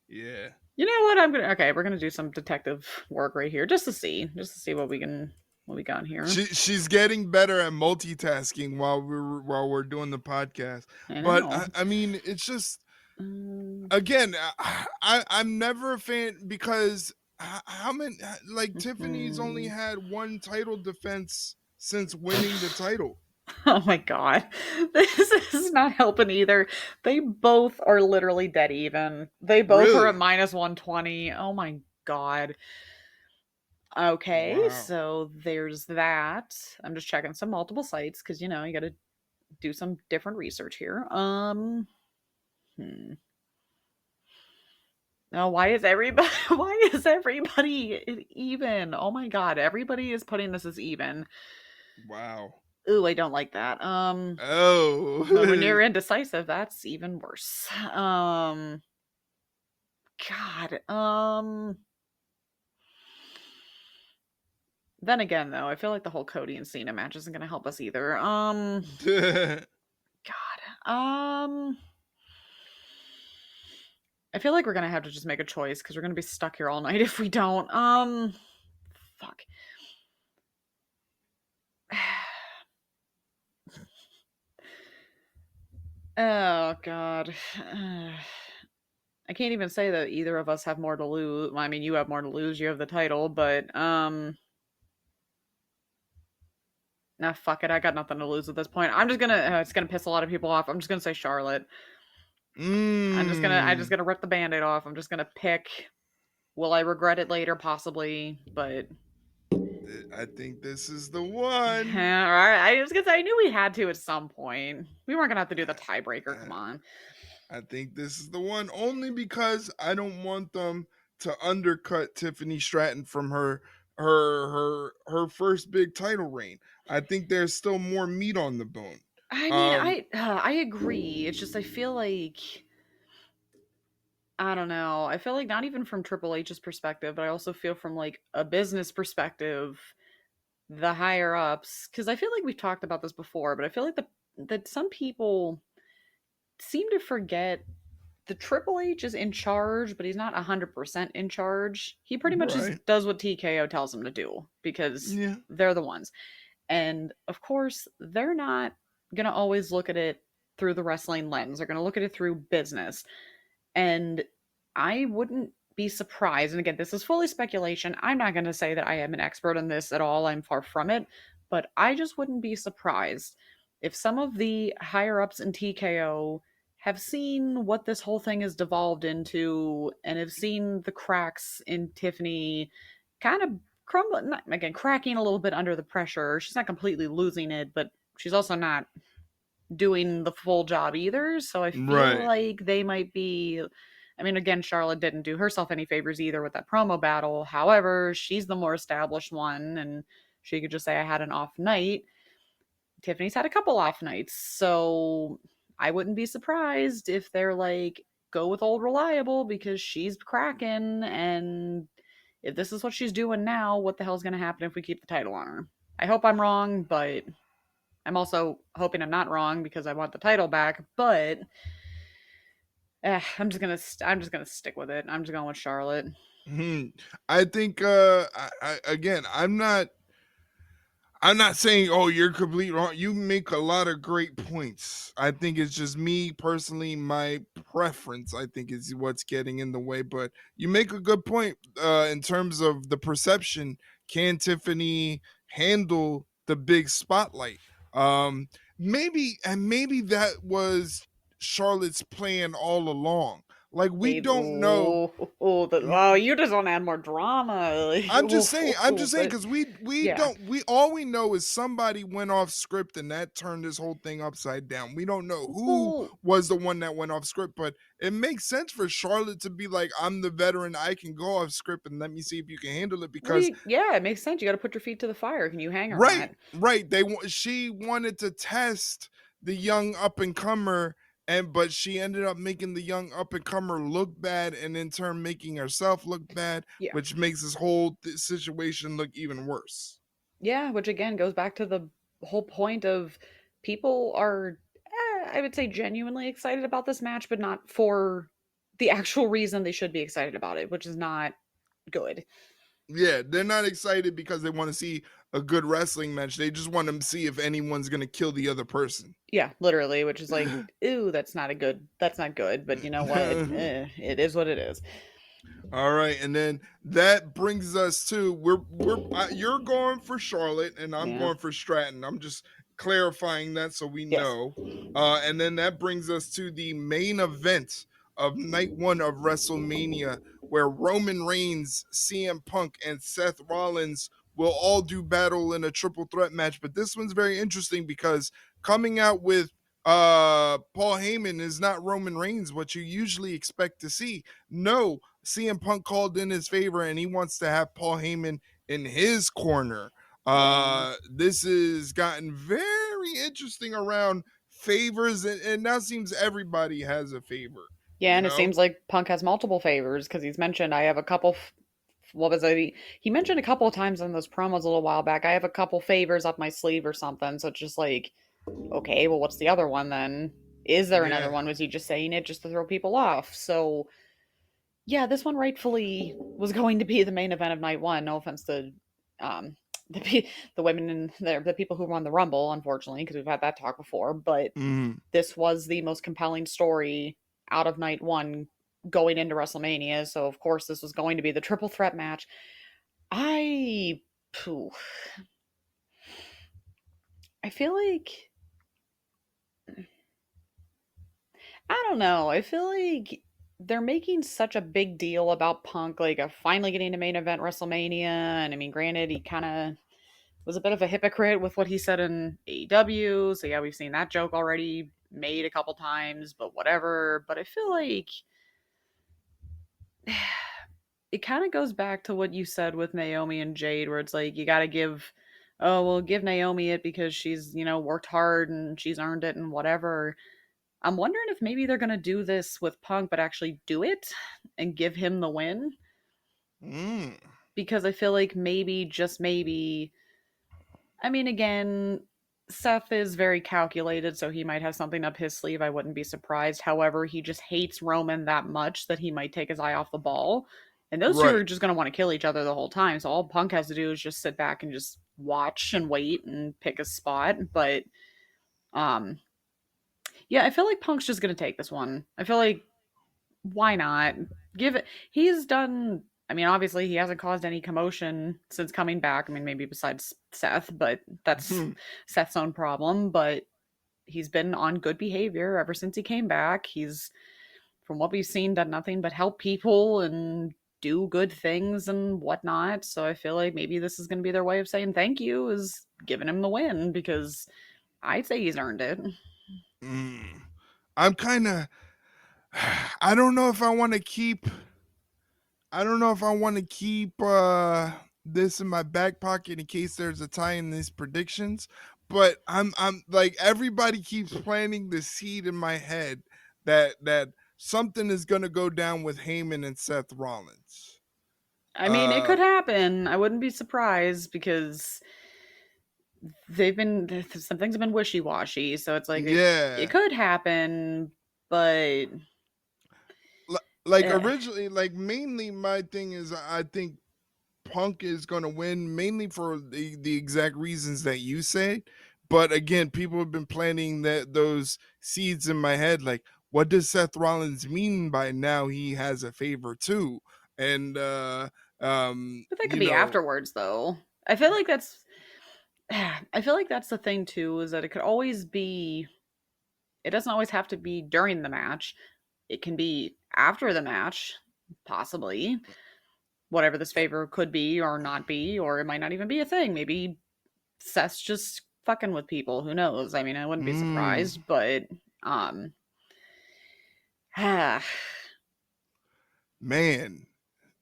Yeah. You know what? We're gonna do some detective work right here just to see what we got here. She's getting better at multitasking while we're doing the podcast. I But know. I mean, it's just Um, again, I'm never a fan because how many like Tiffany's only hmm. had one title defense since winning the title. Oh my god. This is not helping either. They both are literally dead even. They both are at Really? minus 120. Oh my god. Okay, Wow. so there's that. I'm just checking some multiple sites because you got to do some different research here. Hmm. Oh, why is everybody why is everybody even? Oh my god, everybody is putting this as even. Wow. Ooh, I don't like that. When Oh. you're indecisive, that's even worse. God. Then again, though, I feel like the whole Cody and Cena match isn't going to help us either. God. I feel like we're going to have to just make a choice because we're going to be stuck here all night if we don't. Fuck. Oh God. I can't even say that either of us have more to lose. Well, I mean, you have more to lose. You have the title, but nah, fuck it. I got nothing to lose at this point. I'm just gonna. It's gonna piss a lot of people off. I'm just gonna say Charlotte. I'm just mm. gonna rip the band-aid off. I'm just gonna pick. Will I regret it later? Possibly, but I think this is the all one. right. I was gonna say I knew we had to at some point. We weren't gonna have to do the I, tiebreaker. I, Come on. I think this is the one only because I don't want them to undercut Tiffany Stratton from her first big title reign. I think there's still more meat on the bone. I mean, Um, I agree. It's just I feel like I don't know. I feel like not even from Triple H's perspective, but I also feel from like a business perspective, the higher ups, because I feel like we've talked about this before, but I feel like that some people seem to forget the Triple H is in charge, but he's not 100% in charge. He pretty much just right. does what TKO tells him to do because Yeah. they're the ones. And of course, they're not going to always look at it through the wrestling lens. They're going to look at it through business. And I wouldn't be surprised. And again, this is fully speculation. I'm not going to say that I am an expert in this at all. I'm far from it. But I just wouldn't be surprised if some of the higher ups in TKO have seen what this whole thing has devolved into and have seen the cracks in Tiffany kind of crumbling, again, cracking a little bit under the pressure. She's not completely losing it, but she's also not doing the full job either. So I feel Right. like they might be. I mean, again, Charlotte didn't do herself any favors either with that promo battle. However, she's the more established one, and she could just say, I had an off night. Tiffany's had a couple off nights. So I wouldn't be surprised if they're like, go with old reliable because she's cracking. And if this is what she's doing now, what the hell's going to happen if we keep the title on her? I hope I'm wrong, but I'm also hoping I'm not wrong because I want the title back. But I'm just gonna stick with it. I'm just going with Charlotte. Mhm. I think again, I'm not saying, oh, you're completely wrong. You make a lot of great points. I think it's just me personally, my preference, I think, is what's getting in the way. But you make a good point in terms of the perception. Can Tiffany handle the big spotlight? Maybe that was Charlotte's plan all along. Like we They don't know. oh, you just want to add more drama. Like, I'm just saying but because we yeah. don't we all we know is somebody went off script and that turned this whole thing upside down. We don't know who Well, was the one that went off script, but it makes sense for Charlotte to be like, I'm the veteran, I can go off script and let me see if you can handle it what do because you? Yeah, it makes sense. You got to put your feet to the fire. Can you hang or right, not? right. She wanted to test the young up and comer, and but she ended up making the young up and comer look bad, and in turn making herself look bad, Yeah. which makes this whole situation look even worse. Yeah, which again goes back to the whole point of people are, I would say, genuinely excited about this match, but not for the actual reason they should be excited about it, which is not good. Yeah, they're not excited because they want to see a good wrestling match. They just want to see if anyone's gonna kill the other person. Yeah, literally, which is like, ooh, that's not good, but you know what? It is what it is. All right, and then that brings us to you're going for Charlotte and I'm Yeah. going for Stratton. I'm just clarifying that so we Yes. know. And then that brings us to the main event of night one of WrestleMania, where Roman Reigns, CM Punk, and Seth Rollins will all do battle in a triple threat match. But this one's very interesting because coming out with Paul Heyman is not Roman Reigns, what you usually expect to see. No, CM Punk called in his favor and he wants to have Paul Heyman in his corner. Yeah. This has gotten very interesting around favors, and now seems everybody has a favor, Yeah, you and it know? seems like Punk has multiple favors because he's mentioned I have a couple. What was it? He mentioned a couple of times in those promos a little while back. I have a couple favors up my sleeve or something. So it's just like, okay, well, what's the other one then? Is there another Yeah. one? Was he just saying it just to throw people off? So yeah, this one rightfully was going to be the main event of night one. No offense to um, the women and the people who won the Rumble, unfortunately, because we've had that talk before. But Mm. this was the most compelling story out of night one going into WrestleMania. So of course this was going to be the triple threat match. I phew, I feel like I don't know. I feel like they're making such a big deal about Punk like finally getting to main event WrestleMania. And I mean, granted, he kind of was a bit of a hypocrite with what he said in AEW. So yeah, we've seen that joke already made a couple times, but whatever. But I feel like it kind of goes back to what you said with Naomi and Jade, where it's like you got to give, oh, well, give Naomi it because she's, worked hard and she's earned it and whatever. I'm wondering if maybe they're going to do this with Punk, but actually do it and give him the win Mm. because I feel like maybe, just maybe, I mean, again, Seth is very calculated, so he might have something up his sleeve. I wouldn't be surprised. However, he just hates Roman that much that he might take his eye off the ball. And those two are Right. just going to want to kill each other the whole time. So all Punk has to do is just sit back and just watch and wait and pick a spot. But um yeah, I feel like Punk's just going to take this one. I feel like why not? Give it he's done I mean, obviously he hasn't caused any commotion since coming back. I mean, maybe besides Seth, but that's Hmm. Seth's own problem, but he's been on good behavior ever since he came back. He's from what we've seen done nothing but help people and do good things and whatnot. So I feel like maybe this is going to be their way of saying thank you is giving him the win because I'd say he's earned it. Mm. I'm kind of I don't know if I want to keep I don't know if I want to keep this in my back pocket in case there's a tie in these predictions, but I'm like everybody keeps planting the seed in my head that something is going to go down with Heyman and Seth Rollins. I mean, it Uh could happen. I wouldn't be surprised because some things have been wishy-washy, so it's like it yeah. could happen, but Like eh. originally like mainly my thing is I think Punk is going to win mainly for the exact reasons that you say. But again, people have been planting those seeds in my head. Like, what does Seth Rollins mean by now he has a favor too? And But that could be afterwards though. I feel like that's I feel like that's the thing too is that it could always be it doesn't always have to be during the match. It can be after the match, possibly. Whatever this favor could be or not be, or it might not even be a thing. Maybe Seth's just fucking with people. Who knows? I mean, I wouldn't be Mm, surprised, but um, ah, man,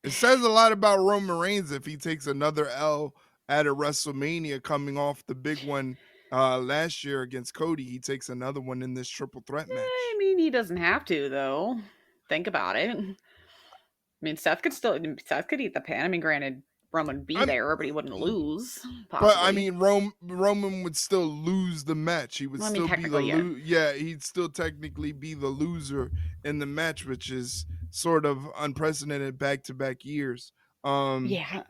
it says a lot about Roman Reigns if he takes another L at a WrestleMania coming off the big one last year against Cody. He takes another one in this triple threat I match. mean, he doesn't have to though. Think about it. I mean, Seth could eat the pin. I mean, granted, Roman would be I'm there, but he wouldn't lose. But I Possibly. mean, Roman would still lose the match. He would Well, I mean, still be the technically, yeah, Yeah, he'd still technically be the loser in the match, which is sort of unprecedented back to back years. Um, yeah.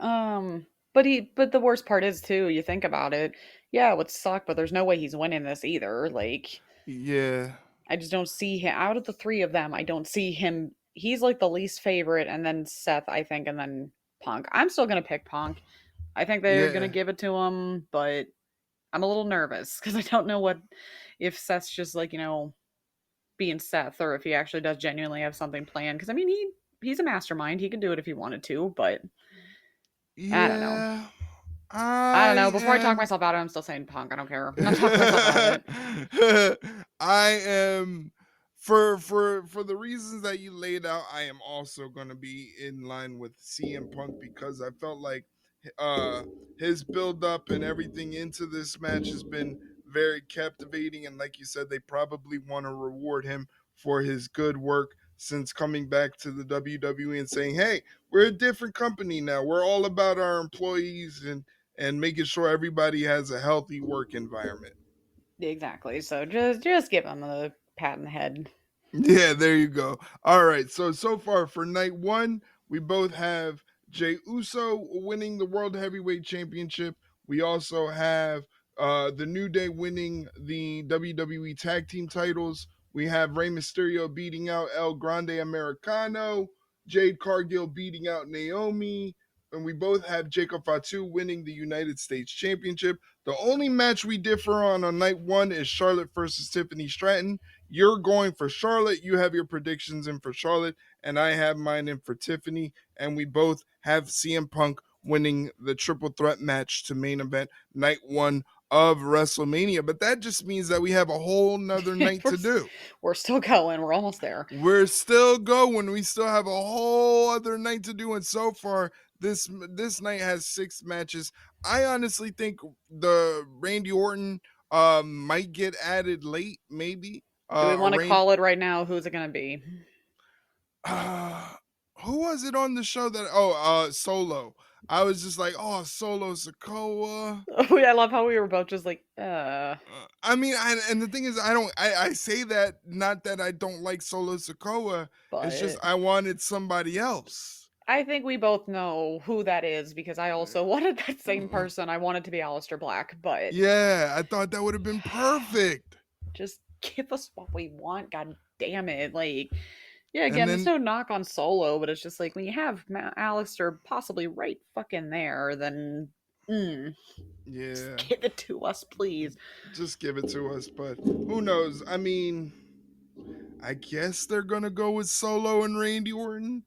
But the worst part is too. You think about it. Yeah, it would suck, but there's no way he's winning this either. Like, yeah, I just don't see him out of the three of them. I don't see him. He's like the least favorite, and then Seth, I think, and then Punk. I'm still gonna pick Punk. I think they're gonna yeah, give it to him, but I'm a little nervous because I don't know what if Seth's just like being Seth, or if he actually does genuinely have something planned. Because I mean, he's a mastermind. He can do it if he wanted to, but I don't know. yeah. I don't I know. Before I talk am myself out of it, I'm still saying Punk. I don't care. I'm not talking myself out of it. I am for the reasons that you laid out. I am also going to be in line with CM Punk because I felt like uh his build up and everything into this match has been very captivating, and like you said, they probably want to reward him for his good work since coming back to the WWE and saying, "Hey, we're a different company now. We're all about our employees and making sure everybody has a healthy work environment." Exactly. So just give him a pat in the head. Yeah, there you go. All right. So far for night one, we both have Jay Uso winning the World Heavyweight Championship. We also have the New Day winning the WWE Tag Team titles. We have Rey Mysterio beating out El Grande Americano, Jade Cargill beating out Naomi, and we both have Jacob Fatu winning the United States Championship. The only match we differ on night one is Charlotte versus Tiffany Stratton. You're going for Charlotte. You have your predictions in for Charlotte, and I have mine in for Tiffany. And we both have CM Punk winning the triple threat match to main event night one of WrestleMania. But that just means that we have a whole nother night we're to do. we're still going. We're almost there. We're still going. We still have a whole other night to do. And so far, this night has 6 matches. I honestly think the Randy Orton might get added late, maybe. Do we A want to Rain call it right now? Who's it going to be? who was it on the show that Solo. I was just like, oh, Solo Sokoa. Oh, yeah, I love how we were both just like, I mean, and the thing is, I say that not that I don't like Solo Sokoa. It's just but I wanted somebody else. I think we both know who that is because I also wanted that same person. I wanted to be Aleister Black, but Yeah, I thought that would have been perfect. just give us what we want. God damn it. Like, yeah, And again, there's then no knock on Solo, but it's just like when you have Aleister possibly right fucking there, then just yeah, give it to us, please. just give it to us. But who knows? I mean, I guess they're gonna go with Solo and Randy Orton.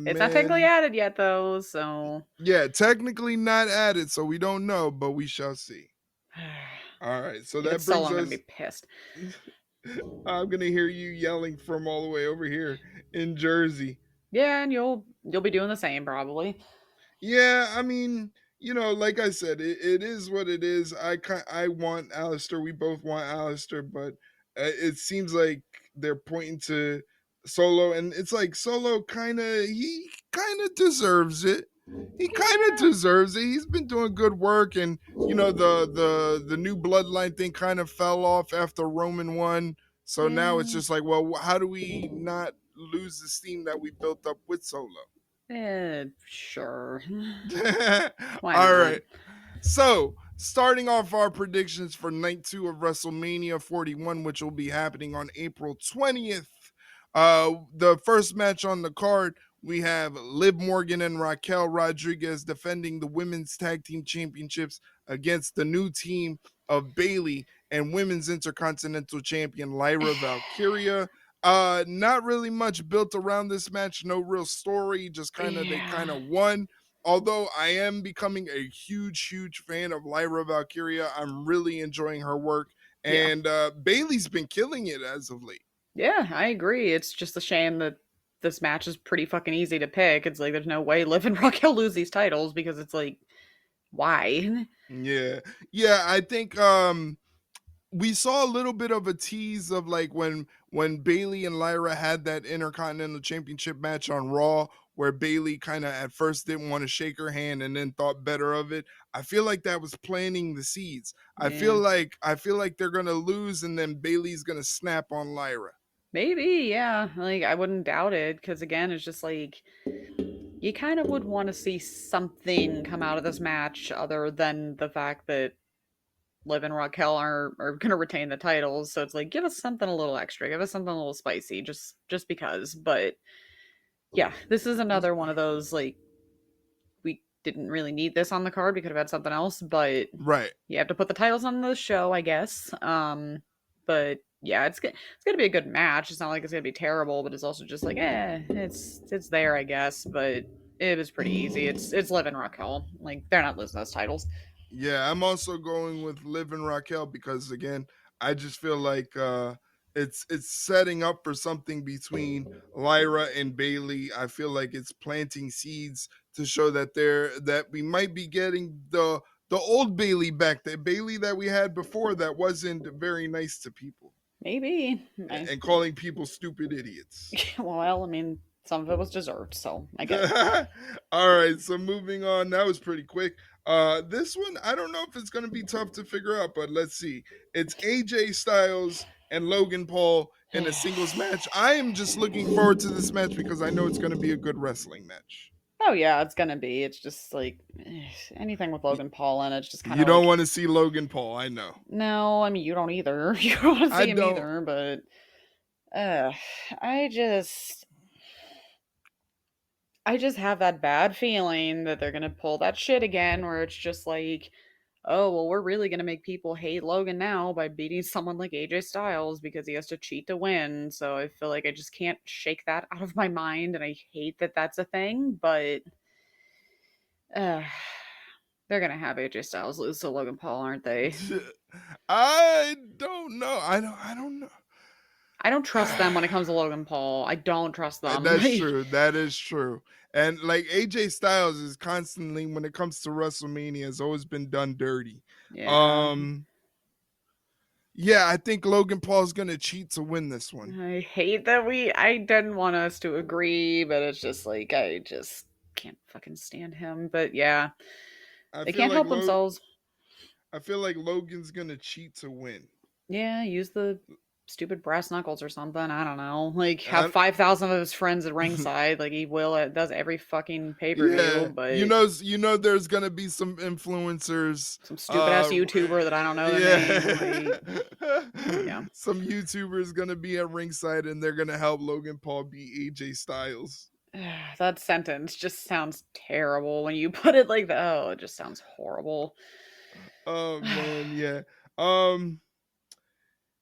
It's not technically Man. added yet, though, so Yeah, technically not added, so we don't know, but we shall see. All right, so if that it's Solo, brings I'm gonna be us. pissed. I'm gonna hear you yelling from all the way over here in Jersey. Yeah, and you'll be doing the same probably. Yeah, I mean, like I said, it is what it is. I want Alistair. We both want Alistair, but it seems like they're pointing to Solo, and it's like Solo he kind of deserves it. He kind of Yeah. deserves it. He's been doing good work, and the new bloodline thing kind of fell off after Roman won. So now it's Yeah. just like, well, how do we not lose the steam that we built up with Solo? Sure. Why All not? right. So, starting off our predictions for night 2 of WrestleMania 41, which will be happening on April 20th. The first match on the card, we have Liv Morgan and Raquel Rodriguez defending the women's tag team championships against the new team of Bailey and women's intercontinental champion Lyra Valkyria. Not really much built around this match. No real story. Just kind of they kind Yeah. of won. Although I am becoming a huge fan of Lyra Valkyria. I'm really enjoying her work, Yeah. and Bailey's been killing it as of late. Yeah, I agree. It's just a shame that this match is pretty fucking easy to pick. It's like there's no way Liv and Raquel lose these titles because it's like, why? Yeah, yeah. I think we saw a little bit of a tease of like when Bailey and Lyra had that Intercontinental Championship match on Raw, where Bailey kind of at first didn't want to shake her hand and then thought better of it. I feel like that was planting the seeds. Yeah. I feel like they're gonna lose and then Bailey's gonna snap on Lyra. Maybe, yeah. Like I wouldn't doubt it because again, it's just like you kind of would want to see something come out of this match other than the fact that Liv and Raquel are going to retain the titles. So it's like give us something a little extra, give us something a little spicy, just because. But yeah, this is another one of those like we didn't really need this on the card. We could have had something else, but Right. you have to put the titles on the show, I guess. But yeah, it's gonna be a good match. It's not like it's gonna be terrible, but it's also just like, it's there, I guess. But it was pretty easy. It's Liv and Raquel. Like they're not losing those titles. Yeah, I'm also going with Liv and Raquel because again, I just feel like it's setting up for something between Lyra and Bailey. I feel like it's planting seeds to show that that we might be getting the old Bailey back, the Bailey that we had before that wasn't very nice to people Maybe. and calling people stupid idiots. Well, I mean, some of it was deserved, so I get it. All right, so moving on. That was pretty quick. This one, I don't know if it's going to be tough to figure out, but let's see. It's AJ Styles and Logan Paul in a singles match. I am just looking forward to this match because I know it's going to be a good wrestling match. Oh yeah, it's gonna be. It's just like anything with Logan Paul in it, it's just kind You of don't like want to see Logan Paul, I know. no. I mean, you don't either. You don't want to I see him don't. either, but uh, I just I just have that bad feeling that they're gonna pull that shit again, where it's just like, oh well, we're really gonna make people hate Logan now by beating someone like AJ Styles because he has to cheat to win. So I feel like I just can't shake that out of my mind, and I hate that that's a thing, but. Uh, they're gonna have AJ Styles lose to Logan Paul, aren't they? I don't know. I don't know. I don't trust them when it comes to Logan Paul. I don't trust them. That's true. That is true. And like AJ Styles is constantly, when it comes to WrestleMania, has always been done dirty. Yeah. Um, yeah, I think Logan Paul's gonna cheat to win this one. I hate that I didn't want us to agree, but it's just like I just can't fucking stand him. But yeah, I they feel can't like help themselves. I feel like Logan's gonna cheat to win. Yeah, use the stupid brass knuckles or something. I don't know. Like have I, 5,000 of his friends at ringside. Like he will. It does every fucking pay per yeah, view. But you know, there's gonna be some influencers. some stupid ass YouTuber that I don't know their name. Yeah, Like yeah. some YouTubers gonna be at ringside and they're gonna help Logan Paul beat AJ Styles. That sentence just sounds terrible when you put it like that. Oh, it just sounds horrible. Oh man, yeah. Um,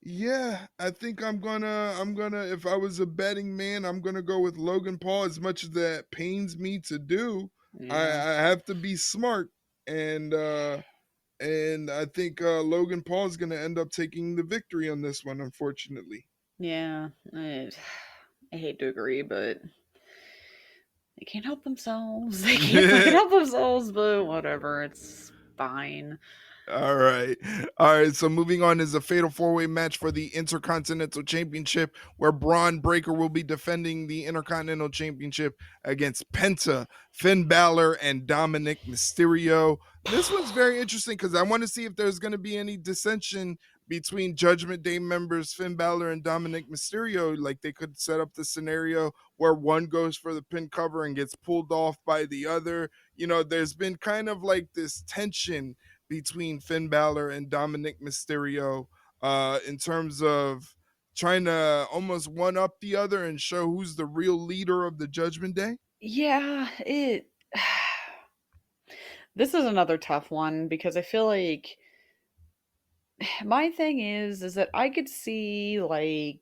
yeah, I think I'm gonna if I was a betting man, I'm gonna go with Logan Paul as much as that pains me to do. Yeah. I have to be smart and I think Logan Paul is gonna end up taking the victory on this one, unfortunately. Yeah. I hate to agree, but they can't help themselves. They can't fucking help themselves, but whatever. It's fine. All right. All right. So moving on is a fatal four-way match for the Intercontinental Championship where Braun Breaker will be defending the Intercontinental Championship against Penta, Finn Balor, and Dominic Mysterio. This one's very interesting because I want to see if there's going to be any dissension between Judgment Day members Finn Balor and Dominic Mysterio. Like they could set up the scenario where one goes for the pin cover and gets pulled off by the other. You know, there's been kind of like this tension between Finn Balor and Dominic Mysterio in terms of trying to almost one up the other and show who's the real leader of the Judgment Day. Yeah, it. This is another tough one because I feel like my thing is that I could see like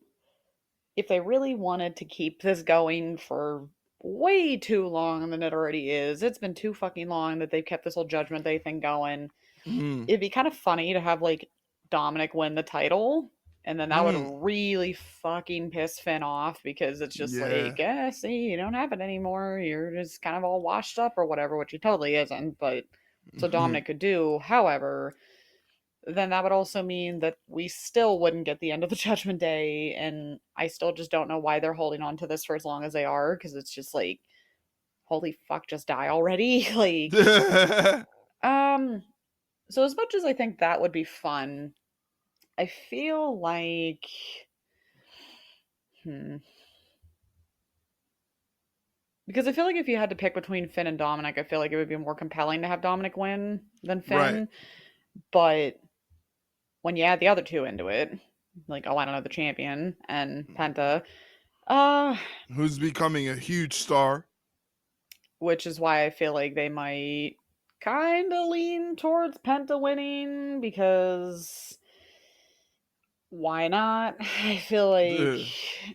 if they really wanted to keep this going for way too long than it already is, it's been too fucking long that they've kept this whole Judgment Day thing going. Mm, It'd be kind of funny to have like Dominic win the title, and then that would mm, really fucking piss Finn off because it's just like, yeah. see, you don't have it anymore. You're just kind of all washed up or whatever, which he totally isn't. But so Mhm. Dominic could do. However, then that would also mean that we still wouldn't get the end of the Judgment Day, and I still just don't know why they're holding on to this for as long as they are because it's just like, holy fuck, just die already. Like, um, so as much as I think that would be fun, I feel like, hmm, because I feel like if you had to pick between Finn and Dominic, I feel like it would be more compelling to have Dominic win than Right. Finn. But when you add the other two into it, like, oh, I don't know, the champion and Penta, uh, Who's becoming a huge star. which is why I feel like they might kind of lean towards Penta winning because why not? I feel like Ugh.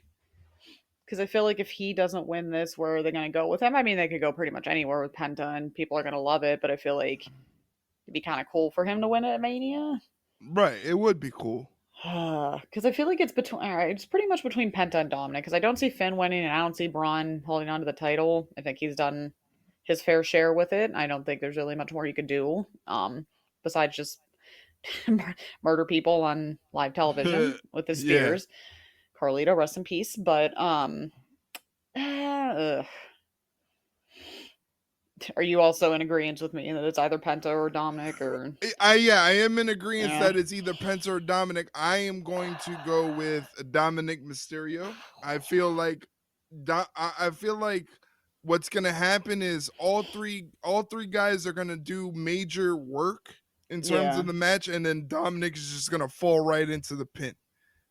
because I feel like if he doesn't win this, where are they going to go with him? I mean, they could go pretty much anywhere with Penta, and people are going to love it. But I feel like it'd be kind of cool for him to win it at Mania. Right. It would be cool. Because I feel like it's between. All right, it's pretty much between Penta and Dominic. Because I don't see Finn winning, and I don't see Braun holding on to the title. I think he's done his fair share with it. I don't think there's really much more you could do. Besides just murder people on live television with his Yeah. spears. Carlito, rest in peace. But are you also in agreement with me that it's either Penta or Dominic or Yeah, I am in agreement yeah? that it's either Penta or Dominic. I am going to go with Dominic Mysterio. I feel like I feel like what's gonna happen is all three guys are gonna do major work in terms Yeah. of the match, and then Dominic is just gonna fall right into the pin.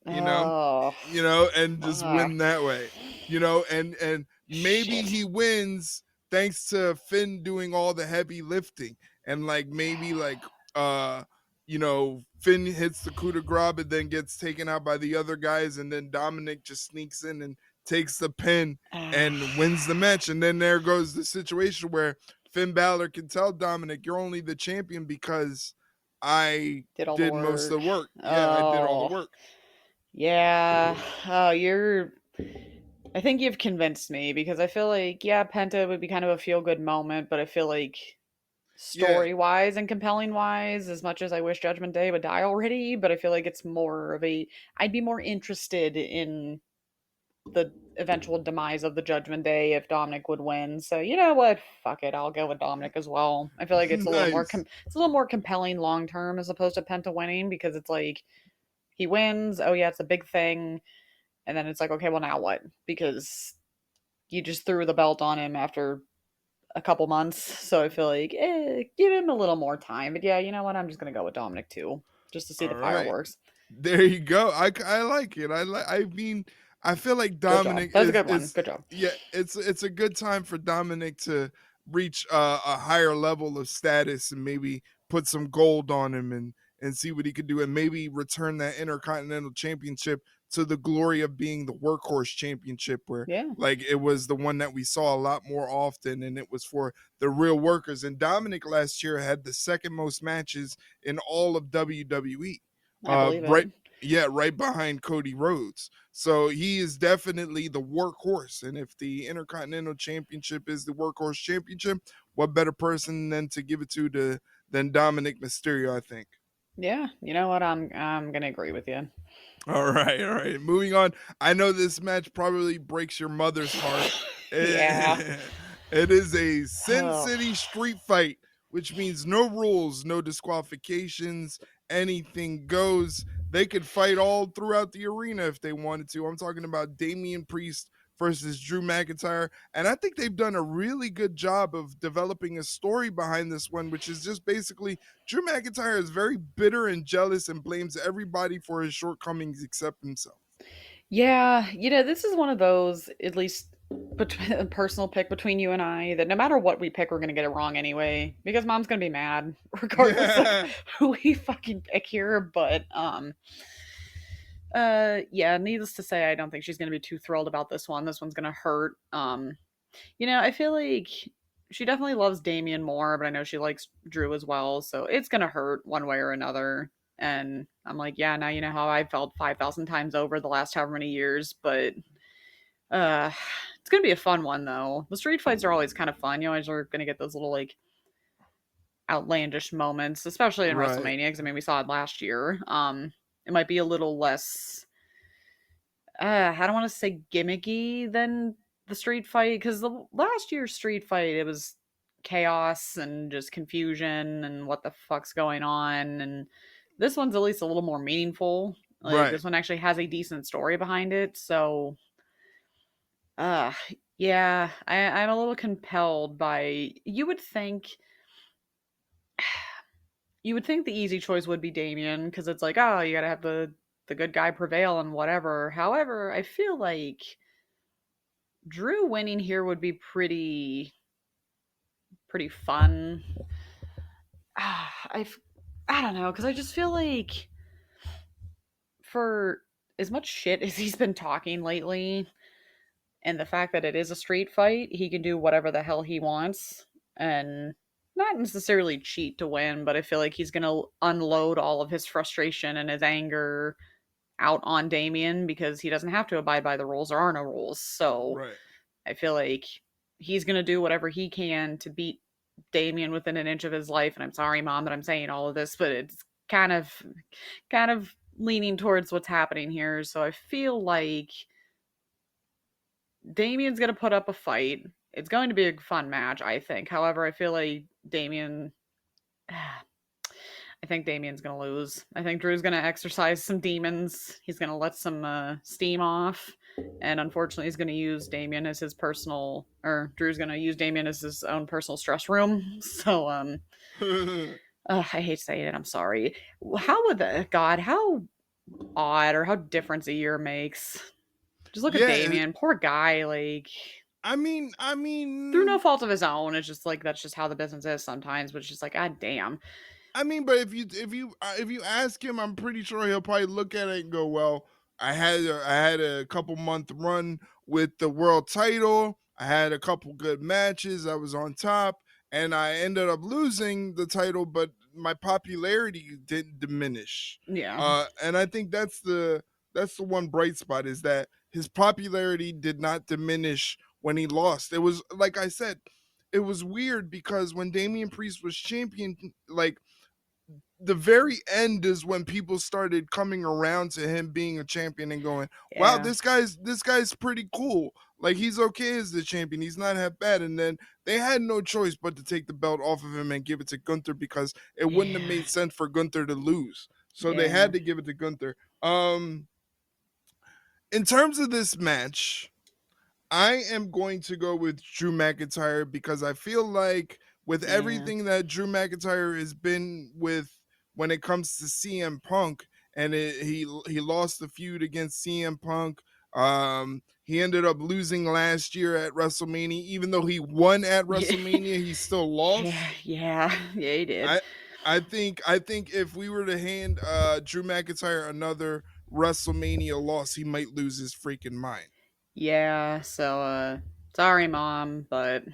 you know Oh, and just fuck. win that way. And maybe Shit. he wins thanks to Finn doing all the heavy lifting, and like maybe like Finn hits the coup de grace and then gets taken out by the other guys, and then Dominic just sneaks in and takes the pin and wins the match. And then there goes the situation where Finn Balor can tell Dominic, you're only the champion because I Did all the did most of work. the work. Yeah, I did all the Oh, work. yeah. Oh, you're. I think you've convinced me because I feel like, yeah, Penta would be kind of a feel good moment, but I feel like Yeah. story wise and compelling wise, as much as I wish Judgment Day would die already, but I feel like it's more of a. I'd be more interested in the eventual demise of the Judgment Day if Dominic would win. So you know what? Fuck it, I'll go with Dominic as well. I feel like it's a little more Nice. it's a little more compelling long term as opposed to Penta winning because it's like he wins. Oh yeah, it's a big thing, and then it's like okay, well now what? Because you just threw the belt on him after a couple months. So I feel like give him a little more time. But yeah, you know what? I'm just gonna go with Dominic too, just to see the All right. fireworks. There you go. I like it. I mean, I feel like Good job. Dominic That's a is good one. is Good job. yeah, it's a good time for Dominic to reach a higher level of status and maybe put some gold on him and see what he could do, and maybe return that Intercontinental Championship to the glory of being the workhorse championship, where Yeah, like it was the one that we saw a lot more often, and it was for the real workers. And Dominic last year had the second most matches in all of WWE. I believe Right, it. yeah, right behind Cody Rhodes. So he is definitely the workhorse. And if the Intercontinental Championship is the workhorse championship, what better person than to give it to than Dominic Mysterio, I think. Yeah, you know what? I'm gonna agree with you. All right, all right. Moving on. I know this match probably breaks your mother's heart. Yeah. It is a Sin Oh, City street fight, which means no rules, no disqualifications, anything goes. They could fight all throughout the arena if they wanted to. I'm talking about Damian Priest versus Drew McIntyre. And I think they've done a really good job of developing a story behind this one, which is just basically Drew McIntyre is very bitter and jealous and blames everybody for his shortcomings except himself. yeah. This is one of those, at least between a personal pick between you and I, that no matter what we pick, we're gonna get it wrong anyway because mom's gonna be mad regardless of Yeah. who we fucking pick here. But Yeah, needless to say, I don't think she's gonna be too thrilled about this one. This one's gonna hurt. I feel like she definitely loves Damien more, but I know she likes Drew as well, so it's gonna hurt one way or another. And I'm like, yeah, now you know how I felt 5,000 times over the last however many years, but uh it's gonna be a fun one though. The street fights are always kind of fun. You always are gonna get those little like outlandish moments, especially in Right. WrestleMania, because I mean we saw it last year. It might be a little less I don't want to say gimmicky than the street fight because the last year's street fight it was chaos and just confusion and what the fuck's going on, and this one's at least a little more meaningful. Like Right. this one actually has a decent story behind it, so uh yeah, I'm a little compelled by. You would think the easy choice would be Damien because it's like, oh, you gotta have the good guy prevail and whatever. However, I feel like Drew winning here would be pretty fun. I I don't know because I just feel like for as much shit as he's been talking lately, and the fact that it is a street fight, he can do whatever the hell he wants and not necessarily cheat to win, but I feel like he's gonna unload all of his frustration and his anger out on Damien because he doesn't have to abide by the rules. There are no rules, so Right. I feel like he's going to do whatever he can to beat Damien within an inch of his life. And I'm sorry, Mom, that I'm saying all of this, but it's kind of leaning towards what's happening here. So I feel like Damien's going to put up a fight. It's going to be a fun match, I think. However, I feel like I think Damien's gonna lose. I think Drew's gonna exercise some demons. He's gonna let some steam off, and unfortunately, he's gonna use Damien as his personal, or Drew's gonna use Damien as his own personal stress room. So, I hate saying it. I'm sorry. How would the God? How odd or how different a year makes. Just look at Yeah. Damien, poor guy. Like I through no mean, fault of his own. It's just like that's just how the business is sometimes. But it's just like, God damn. but if you ask him, I'm pretty sure he'll probably look at it and go, "Well, I had a couple month run with the world title. I had a couple good matches. I was on top, and I ended up losing the title, but my popularity didn't diminish. Yeah, And I think that's the one bright spot is that his popularity did not diminish when he lost. It was like I said, it was weird because when Damian Priest was champion, like the very end is when people started coming around to him being a champion and going, "Wow, yeah, this guy's pretty cool. Like he's okay as the champion. He's not half bad." And then they had no choice but to take the belt off of him and give it to Gunther because it wouldn't have yeah, made sense for Gunther to lose. So they yeah. had to give it to Gunther. In terms of this match, I am going to go with Drew McIntyre because I feel like with Yeah. everything that Drew McIntyre has been with when it comes to CM Punk, and he lost the feud against CM Punk. He ended up losing last year at WrestleMania. Even though he won at Yeah. WrestleMania, he still Yeah, lost. yeah. Yeah, he did. I I think if we were to hand Drew McIntyre another WrestleMania loss, he might lose his freaking mind. Yeah, so sorry mom, but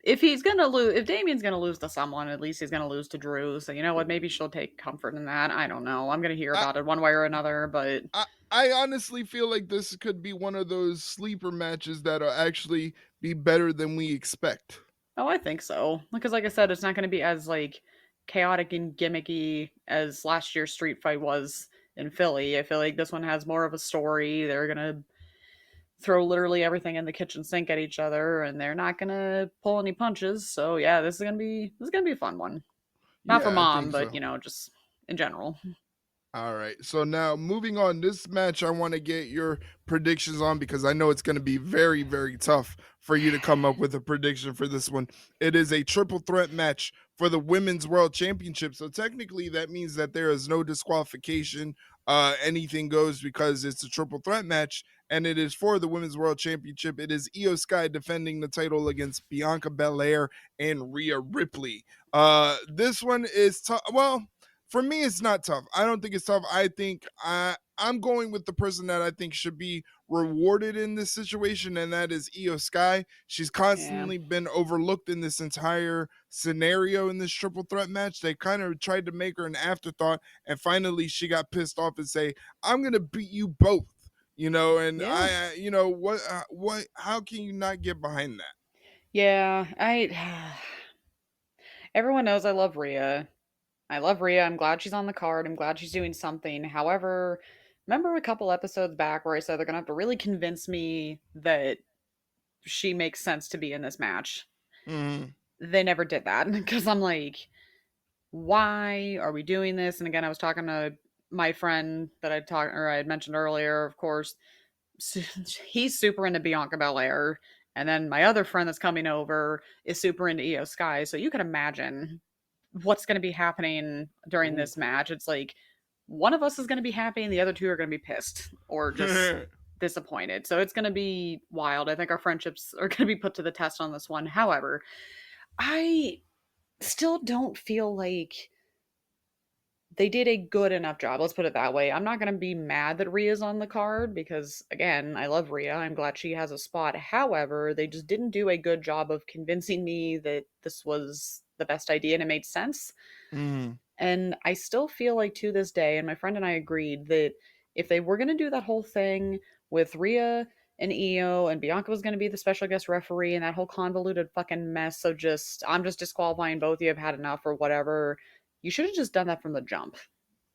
if Damien's gonna lose to someone, at least he's gonna lose to Drew. So you know what, maybe she'll take comfort in that. I don't know. I'm gonna hear I, about it one way or another, but I honestly feel like this could be one of those sleeper matches that'll actually be better than we expect. oh, I think so. Because like I said, it's not gonna be as like chaotic and gimmicky as last year's street fight was in Philly. I feel like this one has more of a story. They're gonna throw literally everything in the kitchen sink at each other and they're not gonna pull any punches. So yeah, this is gonna be a fun one. Not for Yeah, I mom, think but so. just in general. All right. So now moving on, this match I want to get your predictions on because I know it's going to be very, very tough for you to come up with a prediction for this one. It is a triple threat match for the Women's World Championship. So technically that means that there is no disqualification. Anything goes because it's a triple threat match and it is for the Women's World Championship. It is Io Sky defending the title against Bianca Belair and Rhea Ripley. This one is tough. Well, for me, it's not tough. I don't think it's tough. I think I'm going with the person that I think should be rewarded in this situation, and that is Io Sky. She's Yeah. constantly been overlooked in this entire scenario in this triple threat match. They kind of tried to make her an afterthought, and finally she got pissed off and say, "I'm gonna beat you both." And Yeah. what? How can you not get behind that? Yeah. I everyone knows I love Rhea. I love Rhea. I'm glad she's on the card. I'm glad she's doing something. However, remember a couple episodes back where I said they're gonna have to really convince me that she makes sense to be in this match. Mm, They never did that because I'm like, why are we doing this? And again, I was talking to my friend that I had mentioned earlier, of course. He's super into Bianca Belair. And then my other friend that's coming over is super into Io Sky. So you can imagine what's going to be happening during ooh. this match. It's like one of us is going to be happy and the other two are going to be pissed or just disappointed. So it's going to be wild. I think our friendships are going to be put to the test on this one. However, I still don't feel like they did a good enough job. Let's put it that way. I'm not going to be mad that Rhea's on the card because, again, I love Rhea. I'm glad she has a spot. However, they just didn't do a good job of convincing me that this was the best idea and it made sense. Mm, And I still feel like to this day, and my friend and I agreed that if they were going to do that whole thing with Rhea and Io and Bianca was going to be the special guest referee and that whole convoluted fucking mess of just, I'm just disqualifying both of you, have had enough or whatever, you should have just done that from the jump.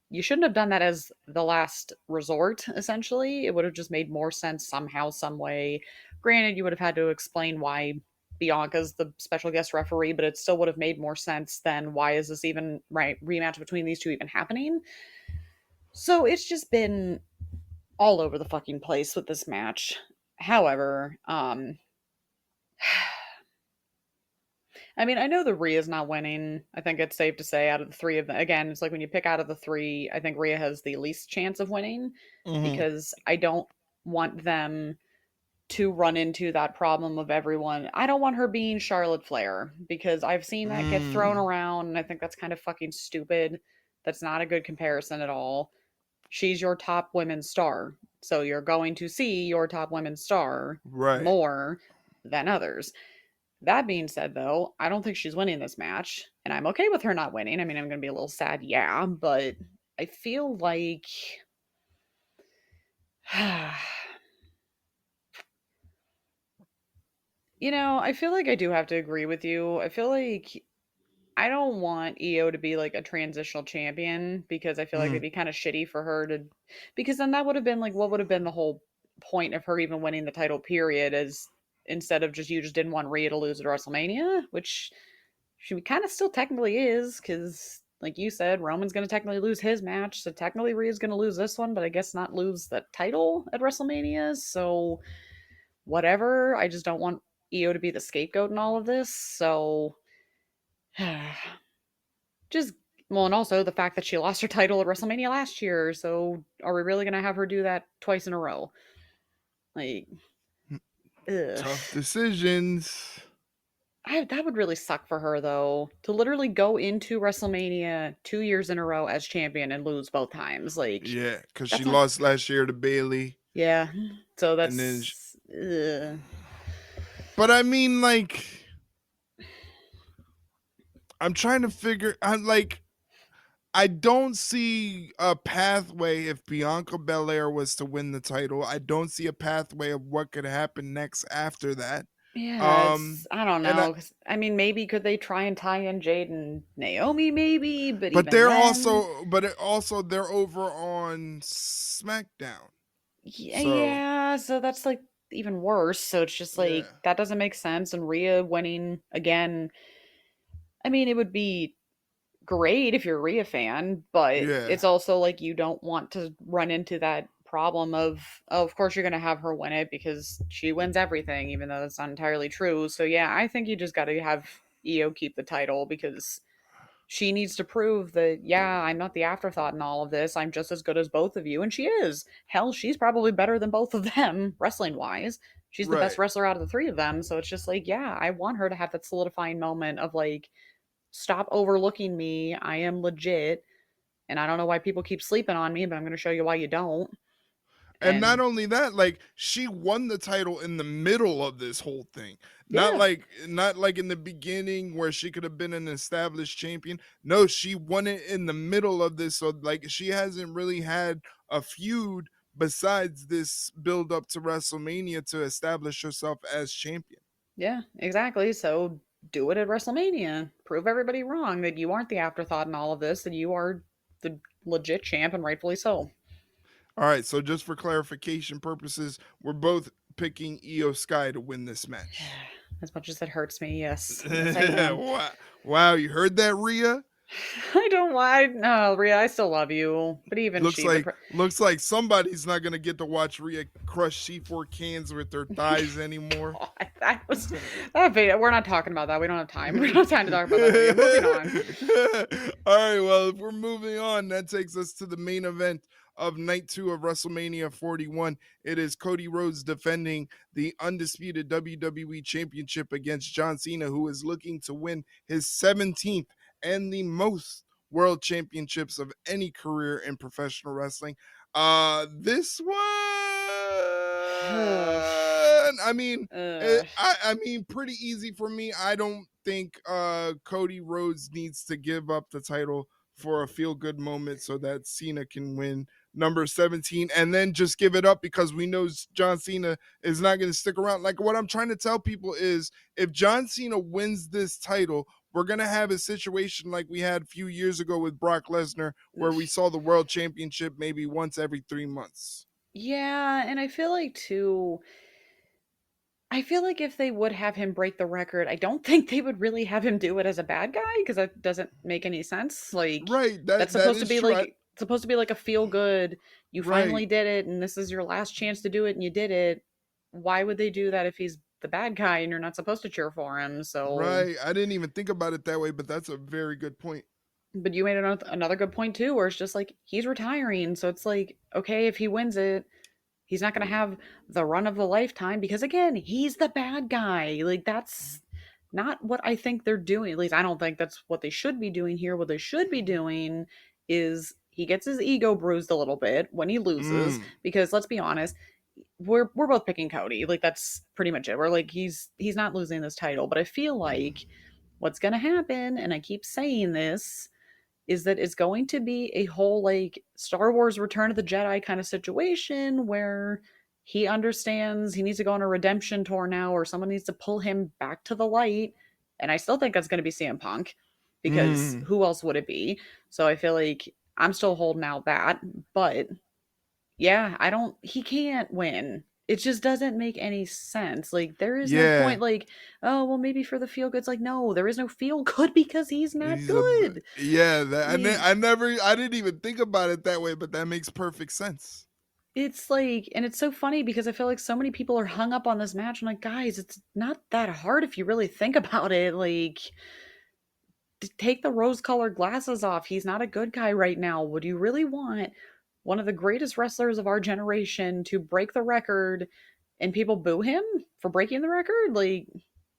You shouldn't have done that as the last resort, essentially. It would have just made more sense somehow, some way. Granted, you would have had to explain why Bianca's the special guest referee, but it still would have made more sense than why is this even right rematch between these two even happening? So it's just been all over the fucking place with this match. However, I mean, I know the Rhea's not winning. I think it's safe to say out of the three of them, again, it's like when you pick out of the three, I think Rhea has the least chance of winning mm, because I don't want them to run into that problem of everyone. I don't want her being Charlotte Flair because I've seen that get thrown mm. around and I think that's kind of fucking stupid. That's not a good comparison at all. She's your top women's star. So you're going to see your top women's star Right. more than others. That being said, though, I don't think she's winning this match, and I'm okay with her not winning. I mean, I'm going to be a little sad, yeah, but I feel like. I feel like I do have to agree with you. I feel like I don't want Io to be like a transitional champion because I feel like it'd Mm, be kind of shitty for her to. Because then that would have been like, what would have been the whole point of her even winning the title, period, is instead of just you just didn't want Rhea to lose at WrestleMania, which she kind of still technically is, because like you said, Roman's going to technically lose his match, so technically Rhea's going to lose this one, but I guess not lose the title at WrestleMania. So whatever. I just don't want Io to be the scapegoat in all of this. So just well, and also the fact that she lost her title at WrestleMania last year. So are we really going to have her do that twice in a row? Like, ugh. tough decisions. That would really suck for her though, to literally go into WrestleMania 2 years in a row as champion and lose both times. Like Yeah, because she that's not. lost last year to Bailey, Yeah. So and then. that's. But I mean, like, I'm trying to figure. I'm like, I don't see a pathway if Bianca Belair was to win the title. I don't see a pathway of what could happen next after that. Yeah, Um, it's I don't and I, know. 'Cause, I mean, maybe could they try and tie in Jade and Naomi? Maybe, but but even they're then, also, they're over on SmackDown. yeah, So yeah. So that's like even worse. So it's just yeah, like that doesn't make sense. And Rhea winning again. I mean, it would be great if you're a Rhea fan, but yeah, it's also like you don't want to run into that problem of, oh, of course you're going to have her win it because she wins everything, even though that's not entirely true. So yeah, I think you just got to have Io keep the title because she needs to prove that, yeah, I'm not the afterthought in all of this. I'm just as good as both of you. And she is. Hell, she's probably better than both of them, wrestling wise. She's the best right. wrestler out of the three of them. So it's just like, yeah, I want her to have that solidifying moment of like, stop overlooking me. I am legit. And I don't know why people keep sleeping on me, but I'm going to show you why you don't. And not And only that, like she won the title in the middle of this whole thing. yeah, Not like in the beginning where she could have been an established champion. No, she won it in the middle of this. So like she hasn't really had a feud besides this build up to WrestleMania to establish herself as champion. yeah, exactly. So do it at WrestleMania. Prove everybody wrong that you aren't the afterthought in all of this, that you are the legit champ and rightfully so. All right, so just for clarification purposes, we're both picking Io Sky to win this match. As much as it hurts me, yes. Yes, I am. Wow. Wow, you heard that, Rhea? I don't want. No, Rhea, I still love you, but even Looks she would. like looks like somebody's not gonna get to watch Rhea crush C4 cans with their thighs anymore. God, that was that video. We're not talking about that. We don't have time. We don't have time to talk about that video. Moving on. All right, well, if we're moving on, that takes us to the main event of night 2 of WrestleMania 41. It is Cody Rhodes defending the undisputed WWE Championship against John Cena, who is looking to win his 17th and the most world championships of any career in professional wrestling. This one, Ugh. I mean, Ugh. I mean, pretty easy for me. I don't think Cody Rhodes needs to give up the title for a feel good moment so that Cena can win number 17 and then just give it up because we know John Cena is not going to stick around. Like what I'm trying to tell people is if John Cena wins this title, we're going to have a situation like we had a few years ago with Brock Lesnar where we saw the world championship maybe once every 3 months. Yeah, and I feel like too. I feel like if they would have him break the record, I don't think they would really have him do it as a bad guy because that doesn't make any sense. Like Right, that's that supposed to is be true. like a feel good. You Right. finally did it, and this is your last chance to do it, and you did it. Why would they do that if he's the bad guy and you're not supposed to cheer for him? So, Right. I didn't even think about it that way, but that's a very good point. but you made another good point too, where it's just like he's retiring, so it's like okay, if he wins it, he's not going to have the run of the lifetime because again, he's the bad guy. Like that's not what I think they're doing. At least I don't think that's what they should be doing here. What they should be doing is he gets his ego bruised a little bit when he loses Mm. because let's be honest, we're both picking Cody. Like that's pretty much it. We're like he's not losing this title, but I feel like what's going to happen and I keep saying this is that it's going to be a whole like Star Wars Return of the Jedi kind of situation where he understands he needs to go on a redemption tour now or someone needs to pull him back to the light. And I still think that's going to be CM Punk because Mm. who else would it be? So I feel like I'm still holding out that, but yeah, I don't he can't win. It just doesn't make any sense. Like there is no Yeah. point like, oh, well maybe for the feel good. It's like no, there is no feel good because he's not He's a good. yeah, Like I didn't even think about it that way, but that makes perfect sense. it's like, and it's so funny because I feel like so many people are hung up on this match. I'm like, guys, it's not that hard if you really think about it. Like, take the rose colored glasses off. He's not a good guy right now. Would you really want one of the greatest wrestlers of our generation to break the record and people boo him for breaking the record? Like,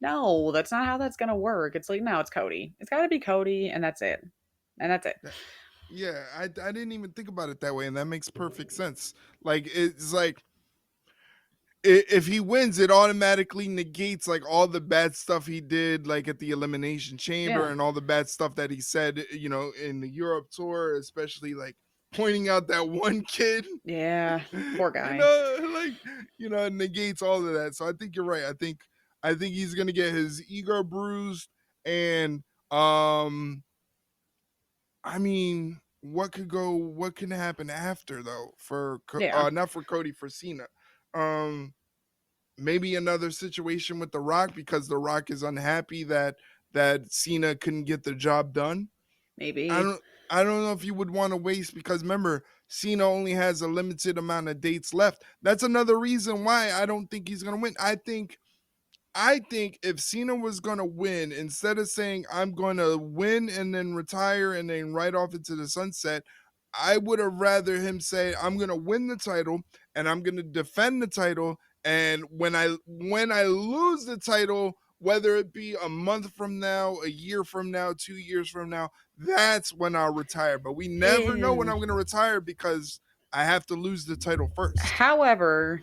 no, that's not how that's going to work. It's like, no, it's Cody. It's got to be Cody, and that's it. And that's it. That- Yeah, I didn't even think about it that way, and that makes perfect sense. Like it's like if he wins, it automatically negates like all the bad stuff he did, like at the Elimination Chamber, Yeah. and all the bad stuff that he said, you know, in the Europe tour, especially like pointing out that one kid, Yeah. Poor you guy. know, like it negates all of that. So I think you're right. I think he's gonna get his ego bruised, and I mean, what can happen after though for Yeah. not for Cody, for Cena. Um Maybe another situation with The Rock because The Rock is unhappy that Cena couldn't get the job done. I Maybe. don't I don't know if you would want to waste because remember Cena only has a limited amount of dates left. That's another reason why I don't think he's going to win. I think if Cena was going to win, instead of saying, I'm going to win and then retire and then right off into the sunset, I would have rather him say, I'm going to win the title and I'm going to defend the title. And when I lose the title, whether it be a month from now, a year from now, 2 years from now, that's when I'll retire. But we never know when Eh, I'm going to retire because I have to lose the title first. However,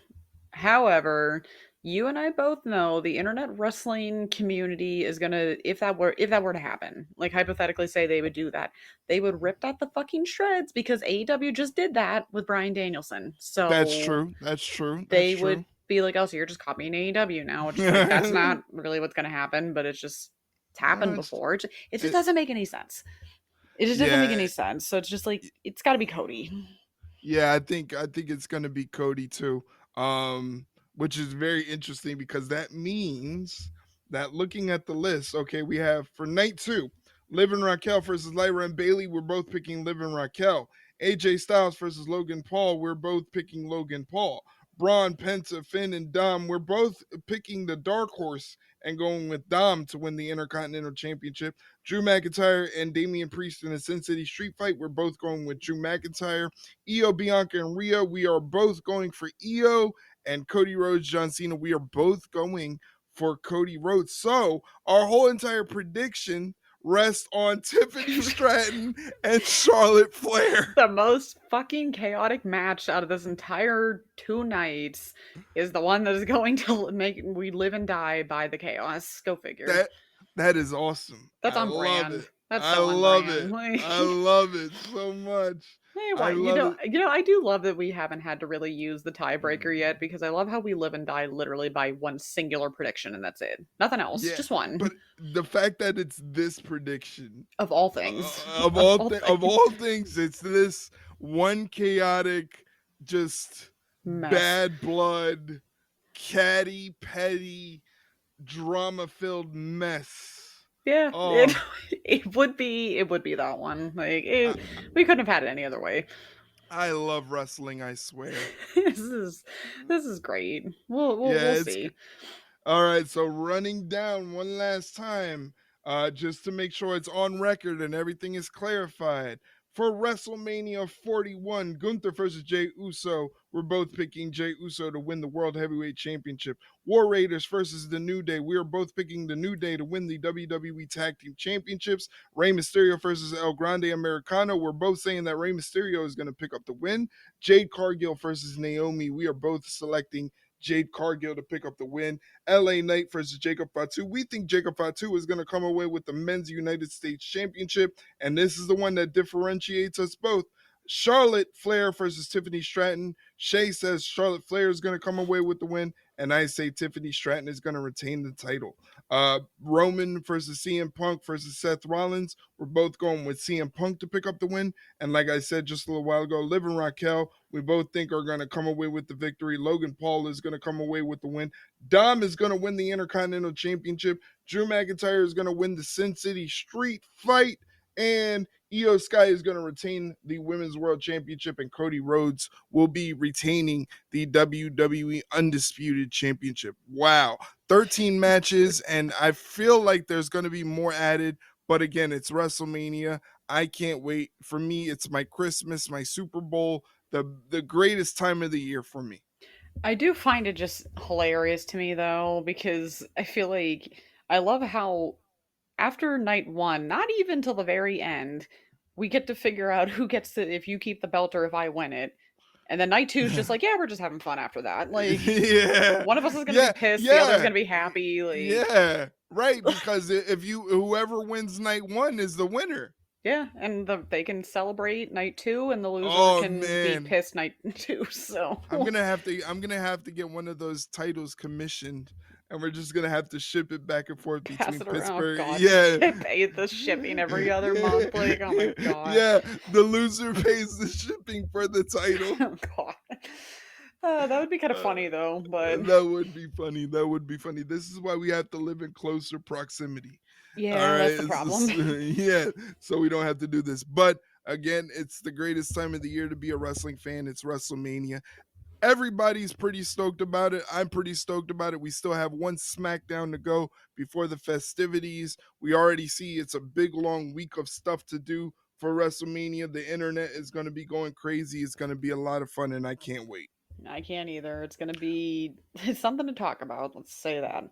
however, you and I both know the internet wrestling community is gonna, if that were to happen, like hypothetically say they would do that, they would rip that the fucking shreds because AEW just did that with Brian Danielson. That's So true. That's true. That's they would true. be like, "Oh, so you're just copying AEW now," which like that's not really what's gonna happen, but it's No, happened before. It just it, doesn't make any sense. It just doesn't make yeah, any sense. So it's just like it's got to be Cody. yeah. I think it's gonna be Cody too. Which is very interesting because that means that looking at the list, okay, we have for night two, Liv and Raquel versus Lyra and Bailey. We're both picking Liv and Raquel. AJ Styles versus Logan Paul. We're both picking Logan Paul. Braun, Penta, Finn, and Dom. We're both picking the dark horse and going with Dom to win the Intercontinental Championship. Drew McIntyre and Damian Priest in a Sin City Street Fight. We're both going with Drew McIntyre. Io, Bianca, and Rhea. We are both going for Io. And Cody Rhodes, John Cena. We are both going for Cody Rhodes. So our whole entire prediction rests on Tiffany Stratton and Charlotte Flair. The most fucking chaotic match out of this entire 2 nights is the one that is going to make we live and die by the chaos. Go figure. That that is awesome. That's I on love it. brand. That's I so on love brand. it. Like, I love it so much. hey, I why? love it. I do love that we haven't had to really use the tiebreaker yet because I love how we live and die literally by one singular prediction and that's it. Nothing else, Yeah, just one but the fact that it's this prediction of all things. of Of all of things. all things, it's this one chaotic, just Mess. bad blood, catty, petty, drama filled mess. Yeah, Oh, it would be that one. Like I, we couldn't have had it any other way. I love wrestling. I swear. this is this is great. Yeah, We'll it's see. all right, so running down one last time, just to make sure it's on record and everything is clarified. For WrestleMania 41, Gunther versus Jey Uso. We're both picking Jey Uso to win the World Heavyweight Championship. War Raiders versus The New Day. We are both picking The New Day to win the WWE Tag Team Championships. Rey Mysterio versus El Grande Americano. We're both saying that Rey Mysterio is going to pick up the win. Jade Cargill versus Naomi. We are both selecting Jade Cargill to pick up the win. LA Knight versus Jacob Fatu. We think Jacob Fatu is going to come away with the Men's United States Championship, and this is the one that differentiates us both. Charlotte Flair versus Tiffany Stratton. Shay says Charlotte Flair is going to come away with the win, and I say Tiffany Stratton is going to retain the title. Roman versus CM Punk versus Seth Rollins. We're both going with CM Punk to pick up the win. And like I said just a little while ago, Liv and Raquel, we both think are going to come away with the victory. Logan Paul is going to come away with the win. Dom is going to win the Intercontinental Championship. Drew McIntyre is going to win the Sin City Street Fight. And Io Sky is going to retain the Women's World Championship, and Cody Rhodes will be retaining the WWE Undisputed Championship. Wow. 13 matches, and I feel like there's going to be more added. But again, it's WrestleMania. I can't wait. For me, it's my Christmas, my Super Bowl, the greatest time of the year for me. I do find it just hilarious to me though because I feel like I love how after night 1, not even till the very end, we get to figure out who gets to if you keep the belt or if I win it. And then night 2 is just like, yeah, we're just having fun after that. Like Yeah, one of us is going to be yeah, pissed, the other's yeah, going to be happy like yeah. Right, because if you whoever wins night one is the winner. yeah, and they can celebrate night 2 and the loser Oh can be man, pissed night 2. So I'm gonna have to get one of those titles commissioned, and we're just gonna have to ship it back and forth pass between it around. Oh Pittsburgh. god. Yeah, Pay the shipping every other month like oh my god. yeah. The loser pays the shipping for the title. Oh god. That would be kind of Uh, funny though, but that would be funny. That would be funny. This is why we have to live in closer proximity. All yeah, right. that's the problem. Yeah. So we don't have to do this. But again, it's the greatest time of the year to be a wrestling fan. It's WrestleMania. Everybody's pretty stoked about it. I'm pretty stoked about it. We still have one SmackDown to go before the festivities. We already see it's a big, long week of stuff to do for WrestleMania. The internet is going to be going crazy. It's going to be a lot of fun, and I can't wait. I can't either. It's going to be something to talk about. Let's say that.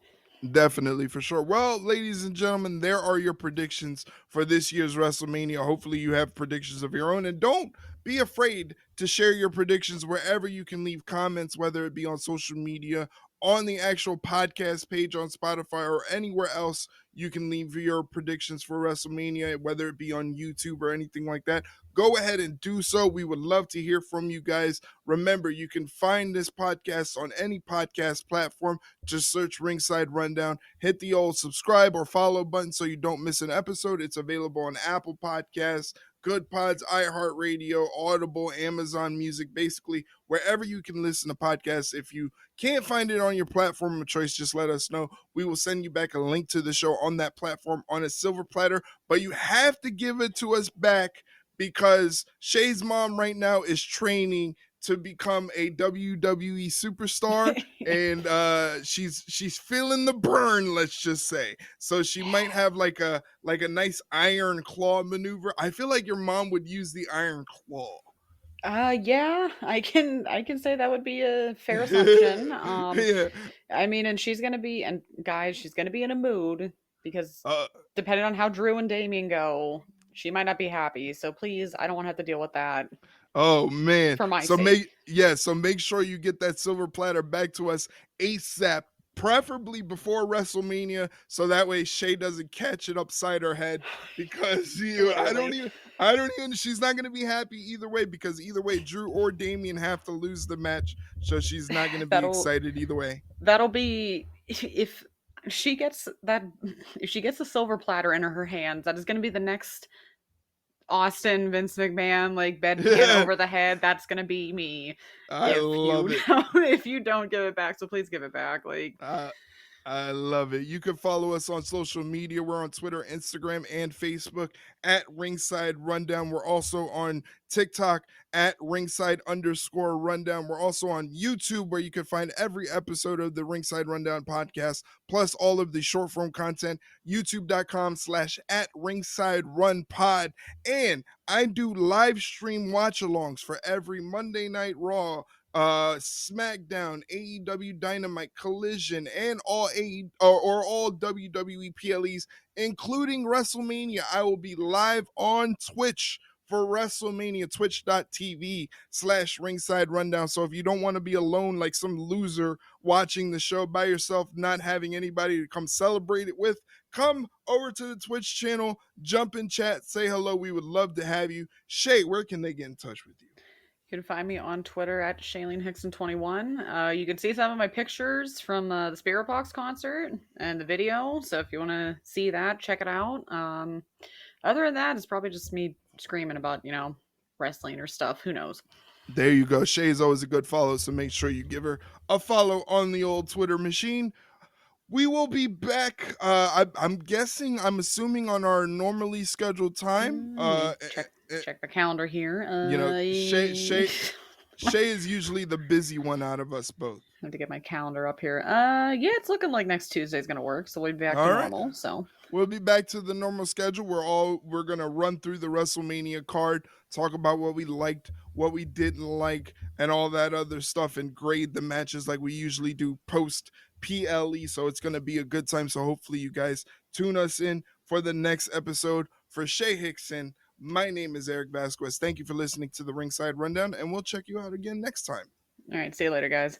Definitely, for sure. Well, ladies and gentlemen, there are your predictions for this year's WrestleMania. Hopefully, you have predictions of your own. And don't be afraid to share your predictions wherever you can leave comments, whether it be on social media, on the actual podcast page on Spotify, or anywhere else you can leave your predictions for WrestleMania, whether it be on YouTube or anything like that. Go ahead and do so. We would love to hear from you guys. Remember, you can find this podcast on any podcast platform. Just search Ringside Rundown, hit the old subscribe or follow button so you don't miss an episode. It's available on Apple Podcasts, Good Pods, iHeartRadio, Audible, Amazon Music, basically wherever you can listen to podcasts. If you can't find it on your platform of choice, just let us know. We will send you back a link to the show on that platform on a silver platter, but you have to give it to us back because Shay's mom right now is training to become a WWE superstar, and she's feeling the burn, let's just say. So she might have like a nice iron claw maneuver. I feel like your mom would use the iron claw. Yeah, I can say that would be a fair assumption. Yeah. I mean, and she's gonna be, and guys, she's gonna be in a mood because uh depending on how Drew and Damien go, she might not be happy. So please, I don't want to have to deal with that Oh man. for my So sake. make sure you get that silver platter back to us ASAP, preferably before WrestleMania, so that way Shay doesn't catch it upside her head because you Literally, I don't even she's not gonna be happy either way because either way Drew or Damien have to lose the match. So she's not gonna be that'll excited either way. that'll be if she gets that if she gets the silver platter in her hands, that is going to be the next Austin Vince McMahon like bedpan over the head. That's going to be me I if love you it. don't if you don't give it back. So please give it back. Like I I love it. You can follow us on social media. We're on Twitter, Instagram, and Facebook at Ringside Rundown. We're also on TikTok at Ringside_Rundown. We're also on YouTube, where you can find every episode of the Ringside Rundown podcast, plus all of the short form content. YouTube.com/at Ringside Run Pod. And I do live stream watch alongs for every Monday Night Raw, SmackDown, AEW Dynamite, Collision, and all or all WWE PLEs, including WrestleMania. I will be live on Twitch for WrestleMania, twitch.tv/ringside rundown. So if you don't want to be alone like some loser watching the show by yourself, not having anybody to come celebrate it with, come over to the Twitch channel, jump in chat, say hello. We would love to have you. Shay, where can they get in touch with you? you can find me on Twitter at ShaileneHickson21. You can see some of my pictures from the Spirit Box concert and the video. So if you want to see that, check it out. Other than that, it's probably just me screaming about wrestling or stuff. Who knows? There you go. Shay is always a good follow, so make sure you give her a follow on the old Twitter machine. We will be back. I'm guessing, I'm assuming on our normally scheduled time. Let me check the calendar here. You know, Shay is usually the busy one out of us both. I have to get my calendar up here. Yeah, it's looking like next Tuesday's gonna work, so we'll be back to All right. normal. So We'll be back to the normal schedule. We're gonna run through the WrestleMania card, talk about what we liked, what we didn't like, and all that other stuff, and grade the matches like we usually do post PLE. So it's gonna be a good time. So hopefully you guys tune us in for the next episode. For Shay Hickson, my name is Erik Vasquez. Thank you for listening to the Ringside Rundown, and we'll check you out again next time. all right, see you later, guys.